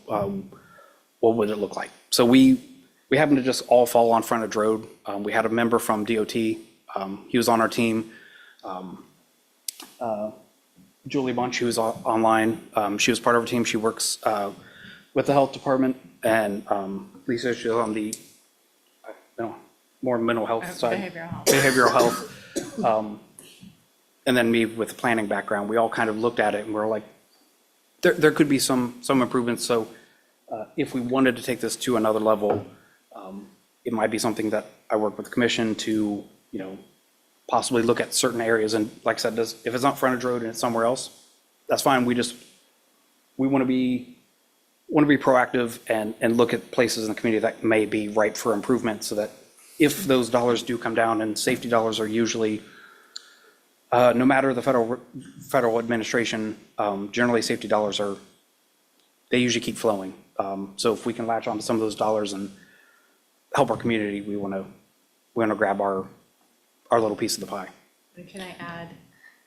what would it look like? So we happened to just all fall on Frontage Road. We had a member from DOT. He was on our team. Julie Bunch, who was online, she was part of our team. She works with the health department, and Lisa, she's on the more mental health side. Behavioral health. And then me with the planning background. We all kind of looked at it and we're like, there could be some improvements. So if we wanted to take this to another level, it might be something that I work with the commission to, you know, possibly look at certain areas. And like I said, if it's not Frontage Road and it's somewhere else, that's fine. We want to be proactive and look at places in the community that may be ripe for improvement, so that if those dollars do come down, and safety dollars are usually, no matter the federal administration, generally safety dollars they usually keep flowing. So if we can latch on to some of those dollars and help our community, we want to grab our little piece of the pie. Can I add,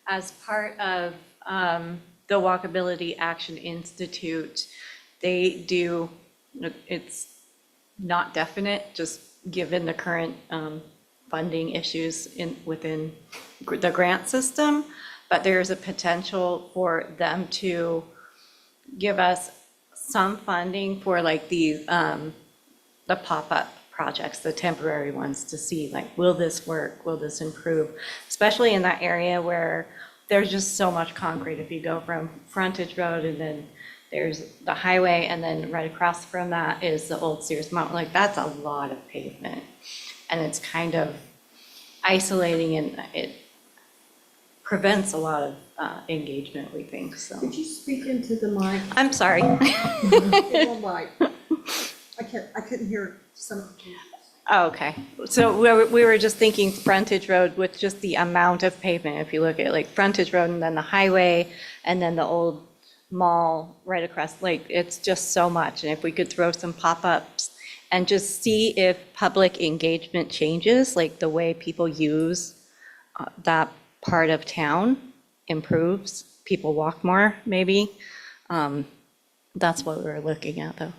as part of the Walkability Action Institute, they do, it's not definite, just given the current funding issues within the grant system, but there's a potential for them to give us some funding for like the pop-up projects, the temporary ones, to see like, will this work? Will this improve? Especially in that area where there's just so much concrete. If you go from Frontage Road and then there's the highway, and then right across from that is the old Sears Mountain, like that's a lot of pavement. And it's kind of isolating, and it prevents a lot of engagement, we think, so. Could you speak into the mic? I'm sorry. I couldn't hear some of you. Oh, okay. So we were just thinking Frontage Road with just the amount of pavement. If you look at like Frontage Road and then the highway and then the old mall right across, like it's just so much. And if we could throw some pop-ups and just see if public engagement changes, like the way people use that part of town improves, people walk more, maybe. That's what we were looking at, though.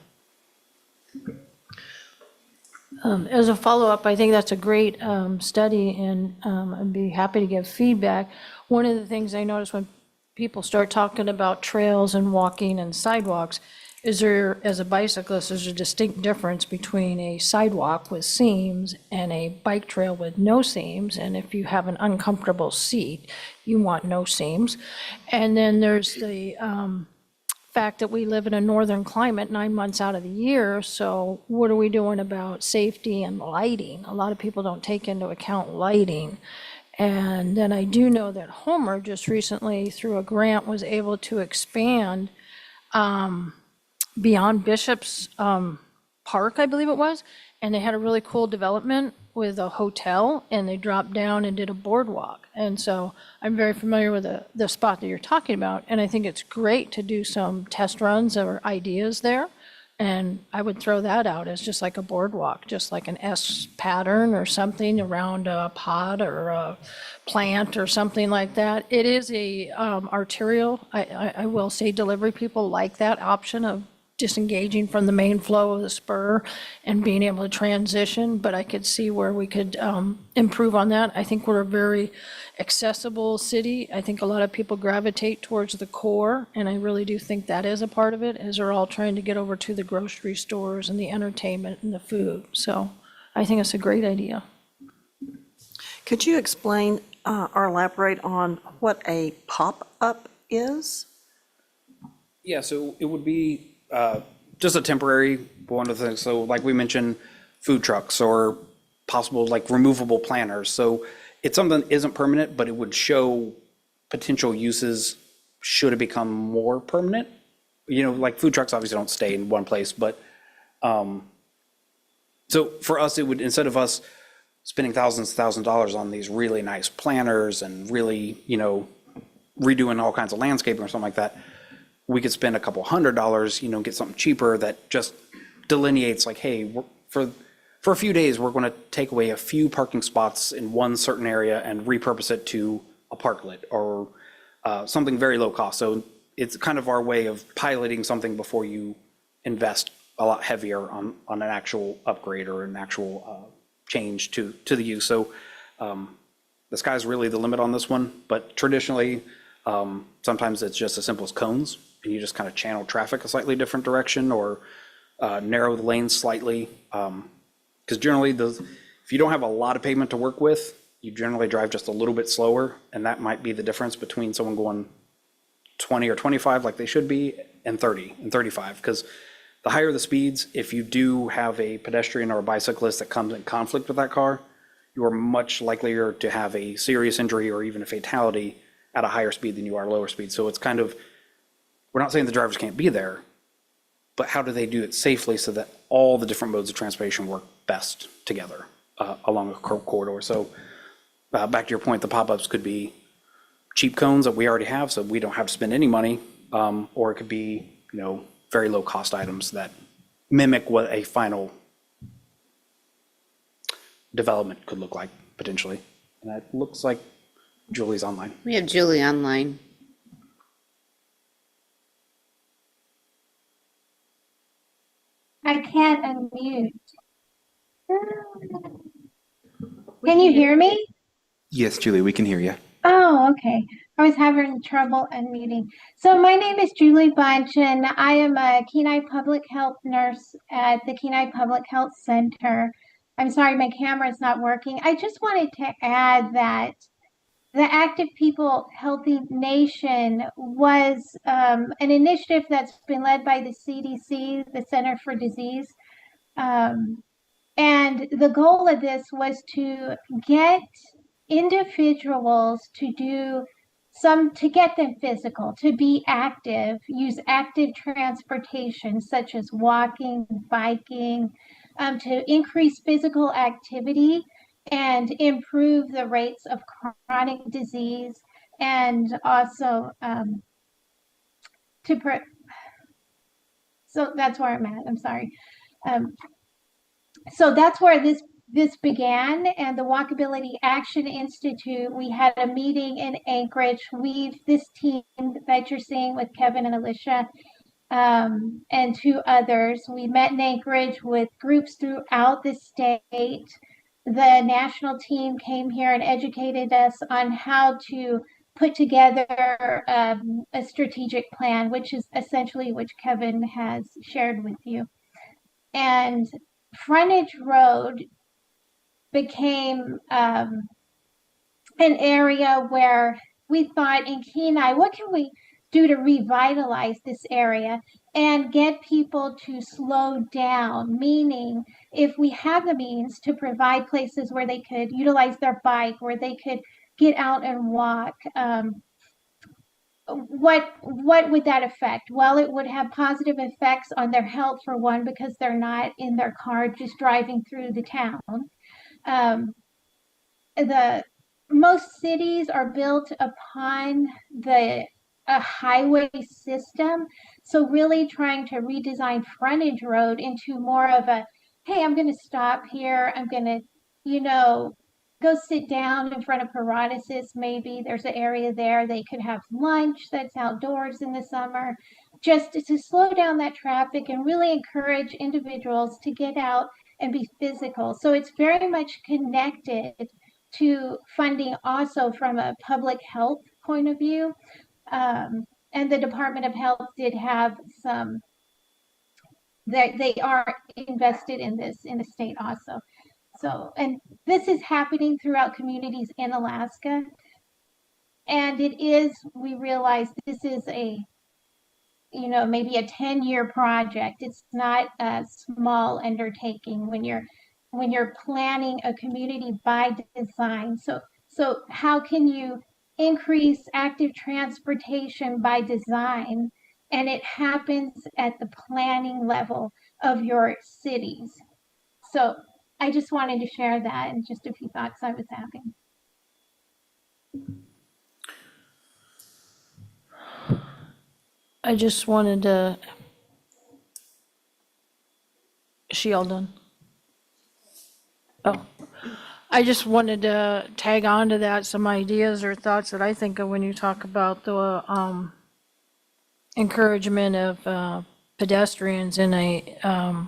As a follow-up, I think that's a great study, and I'd be happy to give feedback. One of the things I notice when people start talking about trails and walking and sidewalks is there, as a bicyclist, there's a distinct difference between a sidewalk with seams and a bike trail with no seams. And if you have an uncomfortable seat, you want no seams. And then there's the fact that we live in a northern climate 9 months out of the year. So what are we doing about safety and lighting? A lot of people don't take into account lighting. And then I do know that Homer just recently, through a grant, was able to expand beyond Bishop's Park, I believe it was, and they had a really cool development with a hotel, and they dropped down and did a boardwalk. And so I'm very familiar with the spot that you're talking about, and I think it's great to do some test runs or ideas there. And I would throw that out as just like a boardwalk, just like an S pattern or something around a pod or a plant or something like that. It is a arterial, I will say delivery people like that option of disengaging from the main flow of the spur and being able to transition, but I could see where we could improve on that. I think we're a very accessible city. I think a lot of people gravitate towards the core, and I really do think that is a part of it, as they're all trying to get over to the grocery stores and the entertainment and the food. So I think it's a great idea. Could you explain or elaborate on what a pop-up is? Yeah, so it would be just a temporary one of the things. So like we mentioned, food trucks or possible like removable planters. So it's something that isn't permanent, but it would show potential uses should it become more permanent. You know, like food trucks obviously don't stay in one place, but so for us, it would, instead of us spending thousands of dollars on these really nice planters and really, you know, redoing all kinds of landscaping or something like that, we could spend a couple $100, you know, get something cheaper that just delineates like, hey, for a few days, we're going to take away a few parking spots in one certain area and repurpose it to a parklet or something very low cost. So it's kind of our way of piloting something before you invest a lot heavier on an actual upgrade or an actual change to the use. So the sky's really the limit on this one, but traditionally, sometimes it's just as simple as cones, and you just kind of channel traffic a slightly different direction or narrow the lanes slightly. Because generally, if you don't have a lot of pavement to work with, you generally drive just a little bit slower, and that might be the difference between someone going 20 or 25 like they should be and 30 and 35. Because the higher the speeds, if you do have a pedestrian or a bicyclist that comes in conflict with that car, you are much likelier to have a serious injury or even a fatality at a higher speed than you are lower speed. So it's kind of, we're not saying the drivers can't be there, but how do they do it safely so that all the different modes of transportation work best together along a corridor? So back to your point, the pop-ups could be cheap cones that we already have, so we don't have to spend any money, or it could be, you know, very low cost items that mimic what a final development could look like potentially. And that looks like Julie's online. We have Julie online. I can't unmute. Can you hear me? Yes, Julie, we can hear you. Oh, okay. I was having trouble unmuting. So my name is Julie Bunch, and I am a Kenai Public Health nurse at the Kenai Public Health Center. I'm sorry, my camera is not working. I just wanted to add that the Active People Healthy Nation was an initiative that's been led by the CDC, the Center for Disease. And the goal of this was to get individuals to get them physical, to be active, use active transportation such as walking, biking, to increase physical activity and improve the rates of chronic disease, and also so that's where I'm at. I'm sorry. So that's where this began, and the Walkability Action Institute, we had a meeting in Anchorage. This team that you're seeing with Kevin and Alicia, and two others, we met in Anchorage with groups throughout the state. The national team came here and educated us on how to put together a strategic plan, which is essentially which Kevin has shared with you. And Frontage Road became an area where we thought in Kenai, what can we do to revitalize this area and get people to slow down? Meaning, if we have the means to provide places where they could utilize their bike, where they could get out and walk, what would that affect? Well, it would have positive effects on their health, for one, because they're not in their car just driving through the town. The most cities are built upon a highway system, so really trying to redesign frontage road into more of a, hey, I'm going to stop here, I'm going to, go sit down in front of Herodotus. Maybe there's an area there they could have lunch that's outdoors in the summer, just to slow down that traffic and really encourage individuals to get out and be physical. So it's very much connected to funding also from a public health point of view. And the Department of Health did have some, they are invested in this in the state also. So, and this is happening throughout communities in Alaska. And it is, we realize this is a, maybe a 10-year project. It's not a small undertaking when you're planning a community by design. So how can you increase active transportation by design? And it happens at the planning level of your cities. So I just wanted to share that and just a few thoughts I was having. I just wanted to, is she all done? Oh, I just wanted to tag on to that, some ideas or thoughts that I think of when you talk about the encouragement of pedestrians in a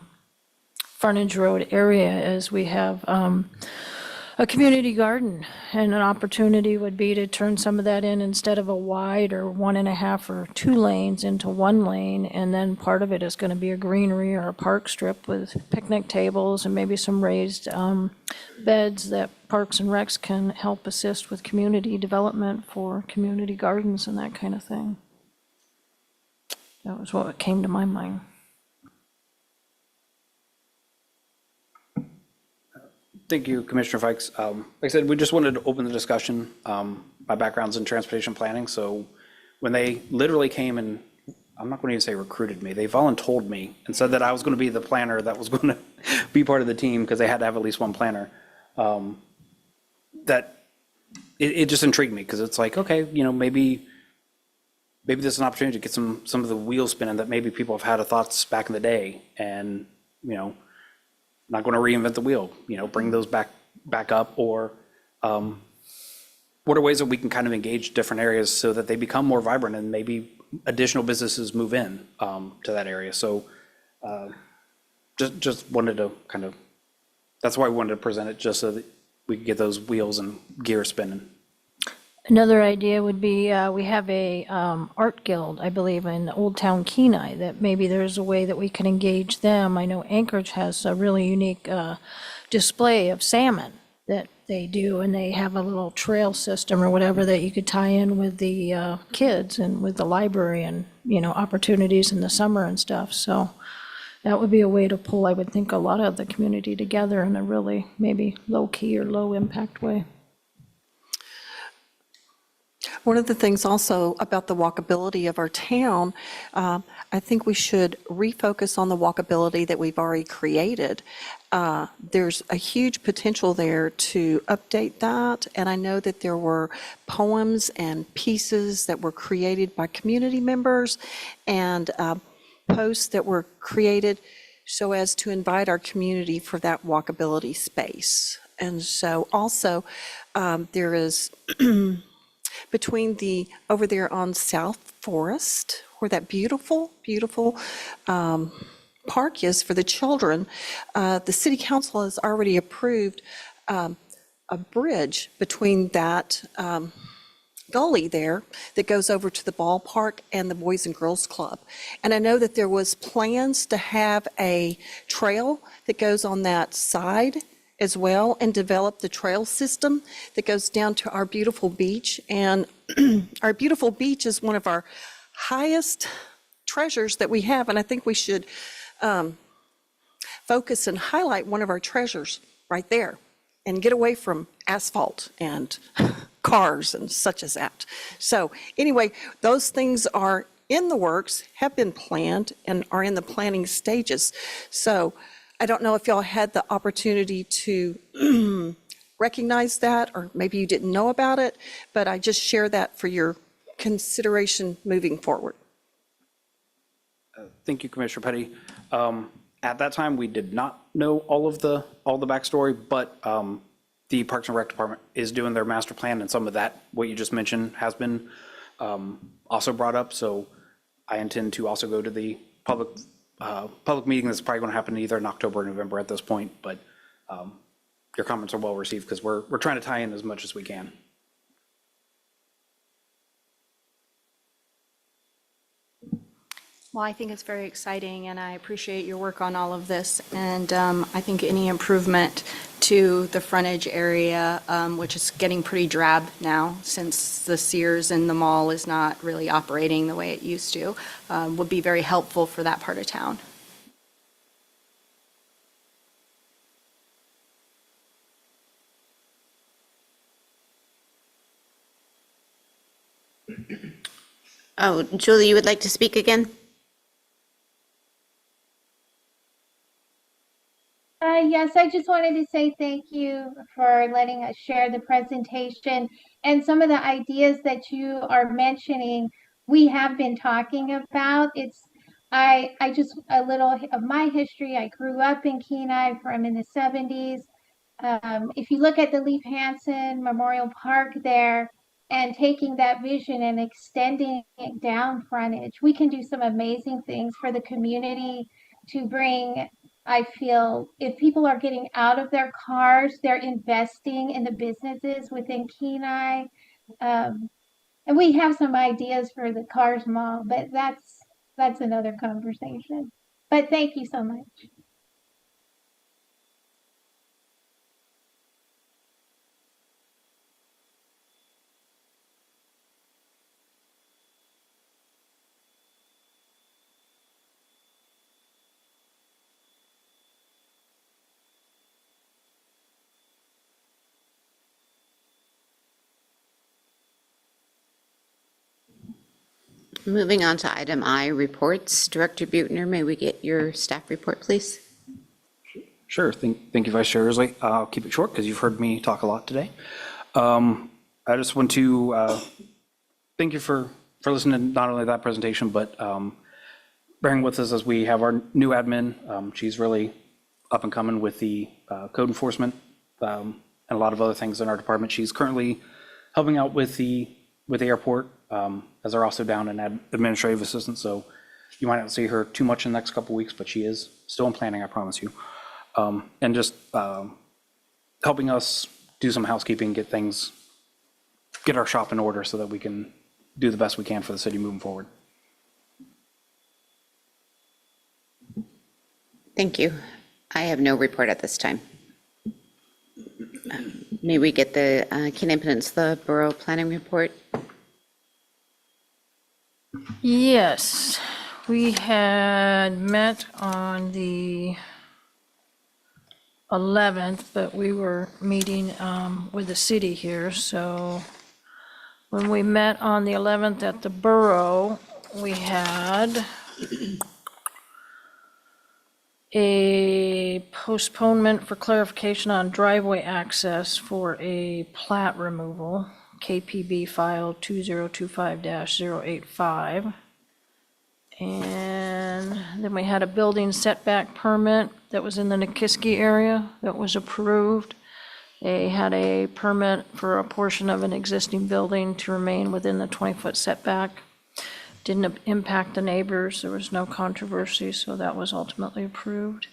frontage road area, as we have a community garden, and an opportunity would be to turn some of that in, instead of a wide or 1.5 or 2 lanes, into 1 lane, and then part of it is going to be a greenery or a park strip with picnic tables and maybe some raised beds that Parks and Recs can help assist with community development for community gardens and that kind of thing. That was what came to my mind. Thank you, Commissioner Fikes. Like I said, we just wanted to open the discussion. My background's in transportation planning, so when they literally came and, I'm not going to even say recruited me, they voluntold me and said that I was going to be the planner that was going to be part of the team, because they had to have at least one planner. That it just intrigued me, because it's like, okay, maybe this is an opportunity to get some of the wheels spinning that maybe people have had thoughts back in the day, and not going to reinvent the wheel, bring those back up, or what are ways that we can kind of engage different areas so that they become more vibrant and maybe additional businesses move in to that area. So just wanted to kind of, that's why I wanted to present it, just so that we could get those wheels and gears spinning. Another idea would be, we have a art guild, I believe, in Old Town Kenai, that maybe there's a way that we can engage them. I know Anchorage has a really unique display of salmon that they do, and they have a little trail system or whatever that you could tie in with the kids and with the library, and, opportunities in the summer and stuff. So that would be a way to pull, I would think, a lot of the community together in a really maybe low-key or low-impact way. One of the things also about the walkability of our town, I think we should refocus on the walkability that we've already created. There's a huge potential there to update that, and I know that there were poems and pieces that were created by community members, and posts that were created so as to invite our community for that walkability space. And so also there is between over there on South Forest, where that beautiful park is for the children, the city council has already approved a bridge between that gully there that goes over to the ballpark and the Boys and Girls Club. And I know that there was plans to have a trail that goes on that side as well, and develop the trail system that goes down to our beautiful beach. And our beautiful beach is one of our highest treasures that we have, and I think we should focus and highlight one of our treasures right there and get away from asphalt and cars and such as that. So anyway, those things are in the works, have been planned, and are in the planning stages. So I don't know if y'all had the opportunity to recognize that, or maybe you didn't know about it, but I just share that for your consideration moving forward. Thank you, Commissioner Petty. At that time, we did not know all the backstory, but the Parks and Rec Department is doing their master plan, and some of that, what you just mentioned, has been also brought up. So I intend to also go to the public meeting that's probably going to happen either in October or November at this point, but your comments are well received because we're trying to tie in as much as we can. Well, I think it's very exciting, and I appreciate your work on all of this. And I think any improvement to the frontage area, which is getting pretty drab now since the Sears in the mall is not really operating the way it used to, would be very helpful for that part of town. Oh, Julie, you would like to speak again? Yes, I just wanted to say thank you for letting us share the presentation, and some of the ideas that you are mentioning, we have been talking about. I just, a little of my history, I grew up in Kenai from in the 70s. If you look at the Leif Hansen Memorial Park there and taking that vision and extending it down frontage, we can do some amazing things for the community to bring. I feel if people are getting out of their cars, they're investing in the businesses within Kenai. And we have some ideas for the Cars Mall, but that's another conversation. But thank you so much. Moving on to item I, reports. Director Buettner, may we get your staff report, please? Sure. Thank you, Vice Chair Risley. I'll keep it short because you've heard me talk a lot today. I just want to thank you for listening to not only that presentation, but bearing with us as we have our new admin. She's really up and coming with the code enforcement and a lot of other things in our department. She's currently helping out with the airport as they're also down in administrative assistant. So you might not see her too much in the next couple of weeks, but she is still in planning, I promise you. And just helping us do some housekeeping, get our shop in order so that we can do the best we can for the city moving forward. Thank you. I have no report at this time. May we get the Kenai Peninsula Borough Planning Report? Yes, we had met on the 11th, but we were meeting with the city here, so when we met on the 11th at the borough, we had a postponement for clarification on driveway access for a plat removal, KPB file 2025-085. And then we had a building setback permit that was in the Nikiski area that was approved. They had a permit for a portion of an existing building to remain within the 20-foot setback. Didn't impact the neighbors, there was no controversy, so that was ultimately approved.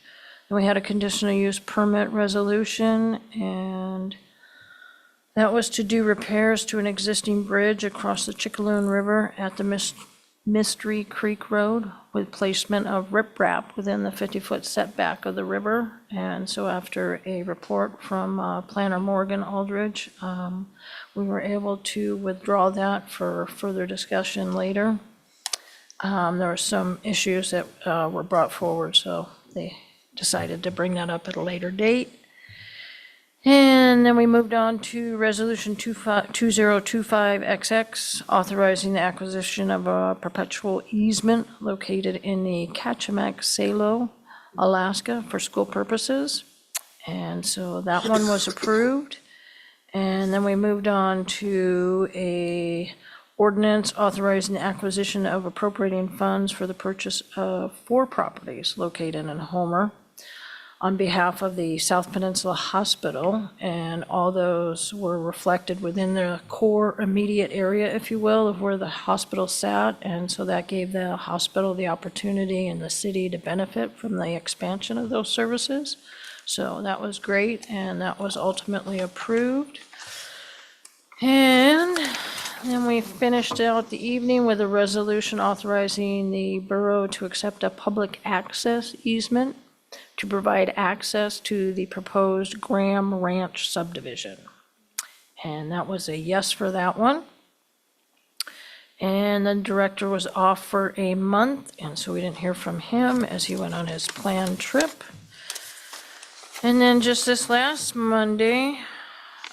And we had a conditional use permit resolution, and that was to do repairs to an existing bridge across the Chickaloon River at the Mystery Creek Road with placement of riprap within the 50-foot setback of the river. And so after a report from Planner Morgan Aldridge, we were able to withdraw that for further discussion later. There were some issues that were brought forward, so they decided to bring that up at a later date. And then we moved on to Resolution 2025XX, authorizing the acquisition of a perpetual easement located in the Kachemak Salo, Alaska, for school purposes. And so that one was approved. And then we moved on to a ordinance authorizing the acquisition of appropriating funds for the purchase of 4 properties located in Homer on behalf of the South Peninsula Hospital, and all those were reflected within the core immediate area, if you will, of where the hospital sat, and so that gave the hospital the opportunity and the city to benefit from the expansion of those services. So that was great, and that was ultimately approved. And then we finished out the evening with a resolution authorizing the borough to accept a public access easement to provide access to the proposed Graham Ranch subdivision. And that was a yes for that one. And the director was off for a month, and so we didn't hear from him as he went on his planned trip. And then just this last Monday,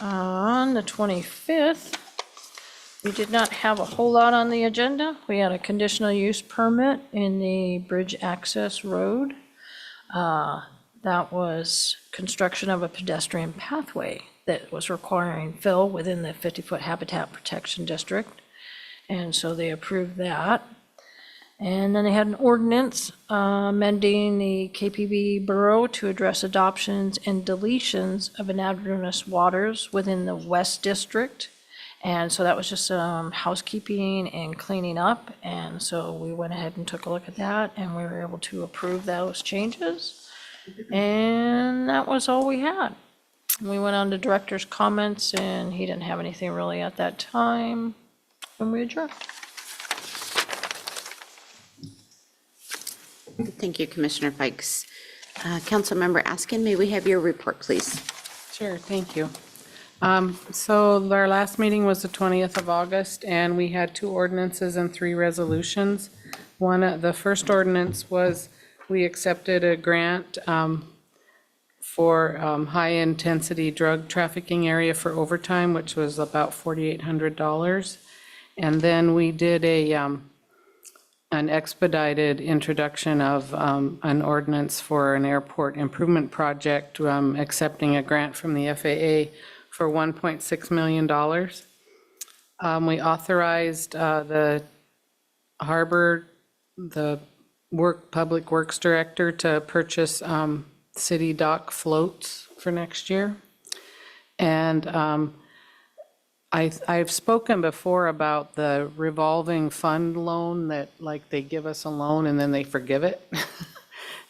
on the 25th, we did not have a whole lot on the agenda. We had a conditional use permit in the Bridge Access Road. That was construction of a pedestrian pathway that was requiring fill within the 50-foot habitat protection district. And so they approved that. And then they had an ordinance amending the KPB Borough to address adoptions and deletions of anadromous waters within the West District. And so that was just housekeeping and cleaning up. And so we went ahead and took a look at that, and we were able to approve those changes. And that was all we had. We went on to director's comments, and he didn't have anything really at that time. And we adjourned. Thank you, Commissioner Fikes. Councilmember Askin, may we have your report, please? Sure, thank you. So our last meeting was the 20th of August, and we had 2 ordinances and 3 resolutions. The first ordinance was we accepted a grant for high-intensity drug trafficking area for overtime, which was about $4,800. And then we did an expedited introduction of an ordinance for an airport improvement project, accepting a grant from the FAA for $1.6 million. We authorized the Public Works Director to purchase city dock floats for next year. And I've spoken before about the revolving fund loan that, like, they give us a loan and then they forgive it.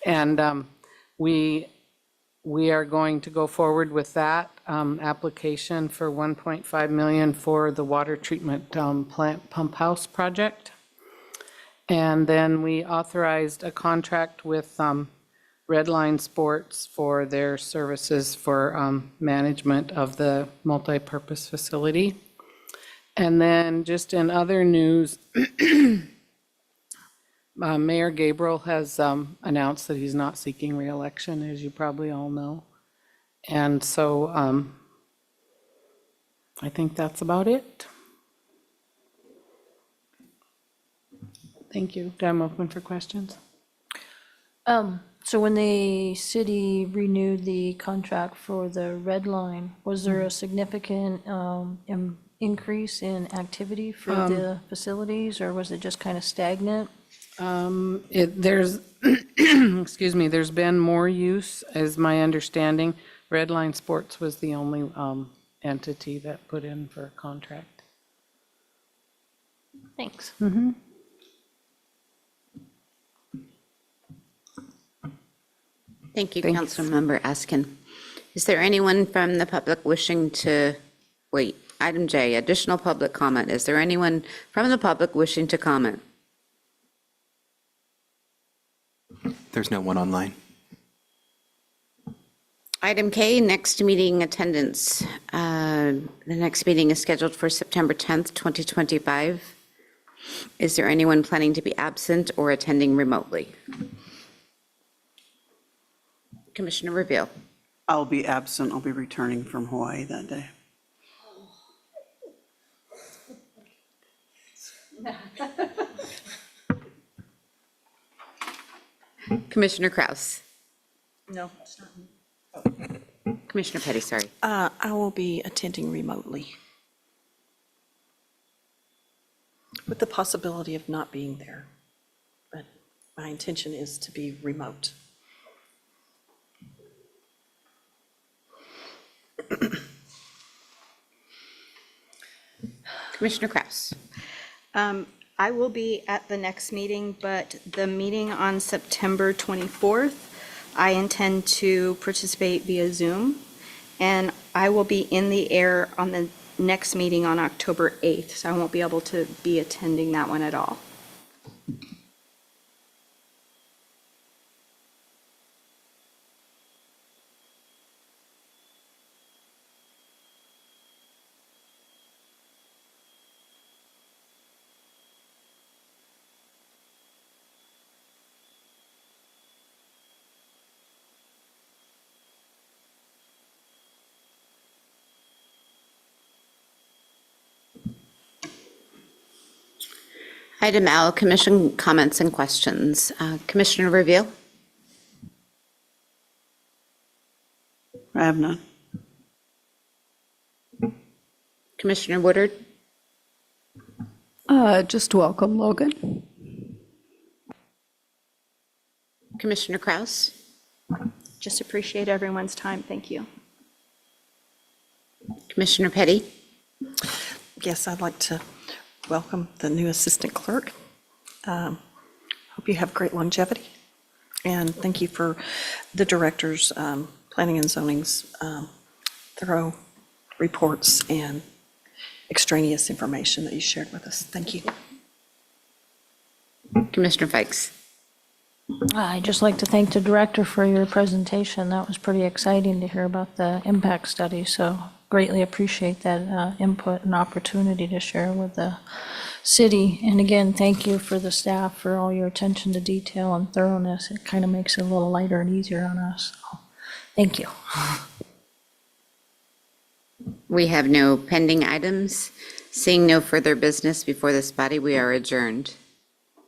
And we are going to go forward with that application for $1.5 million for the water treatment plant pump house project. And then we authorized a contract with Redline Sports for their services for management of the multipurpose facility. And then just in other news, Mayor Gabriel has announced that he's not seeking re-election, as you probably all know. And so I think that's about it. Thank you. I'm open for questions. So when the city renewed the contract for the Red Line, was there a significant increase in activity for the facilities, or was it just kind of stagnant? There's, excuse me, there's been more use, as my understanding. Redline Sports was the only entity that put in for a contract. Thanks. Thank you, Councilmember Askin. Is there anyone from the public wishing to, wait, item J, additional public comment. Is there anyone from the public wishing to comment? There's no one online. Item K, next meeting attendance. The next meeting is scheduled for September 10th, 2025. Is there anyone planning to be absent or attending remotely? Commissioner Reveal. I'll be absent. I'll be returning from Hawaii that day. Commissioner Kraus. No, it's not. Commissioner Petty, sorry. I will be attending remotely with the possibility of not being there, but my intention is to be remote. Commissioner Kraus. I will be at the next meeting, but the meeting on September 24th, I intend to participate via Zoom, and I will be in the air on the next meeting on October 8th, so I won't be able to be attending that one at all. Item L, commission comments and questions. Commissioner Revere? I have none. Commissioner Woodard? Just welcome, Logan. Commissioner Kraus? Just appreciate everyone's time. Thank you. Commissioner Petty? Yes, I'd like to welcome the new assistant clerk. Hope you have great longevity. And thank you for the director's, planning and zoning's thorough reports and extraneous information that you shared with us. Thank you. Commissioner Fikes? I'd just like to thank the director for your presentation. That was pretty exciting to hear about the impact study, so greatly appreciate that input and opportunity to share with the city. And again, thank you for the staff for all your attention to detail and thoroughness. It kind of makes it a little lighter and easier on us. So, thank you. We have no pending items. Seeing no further business before this body, we are adjourned.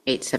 8:17.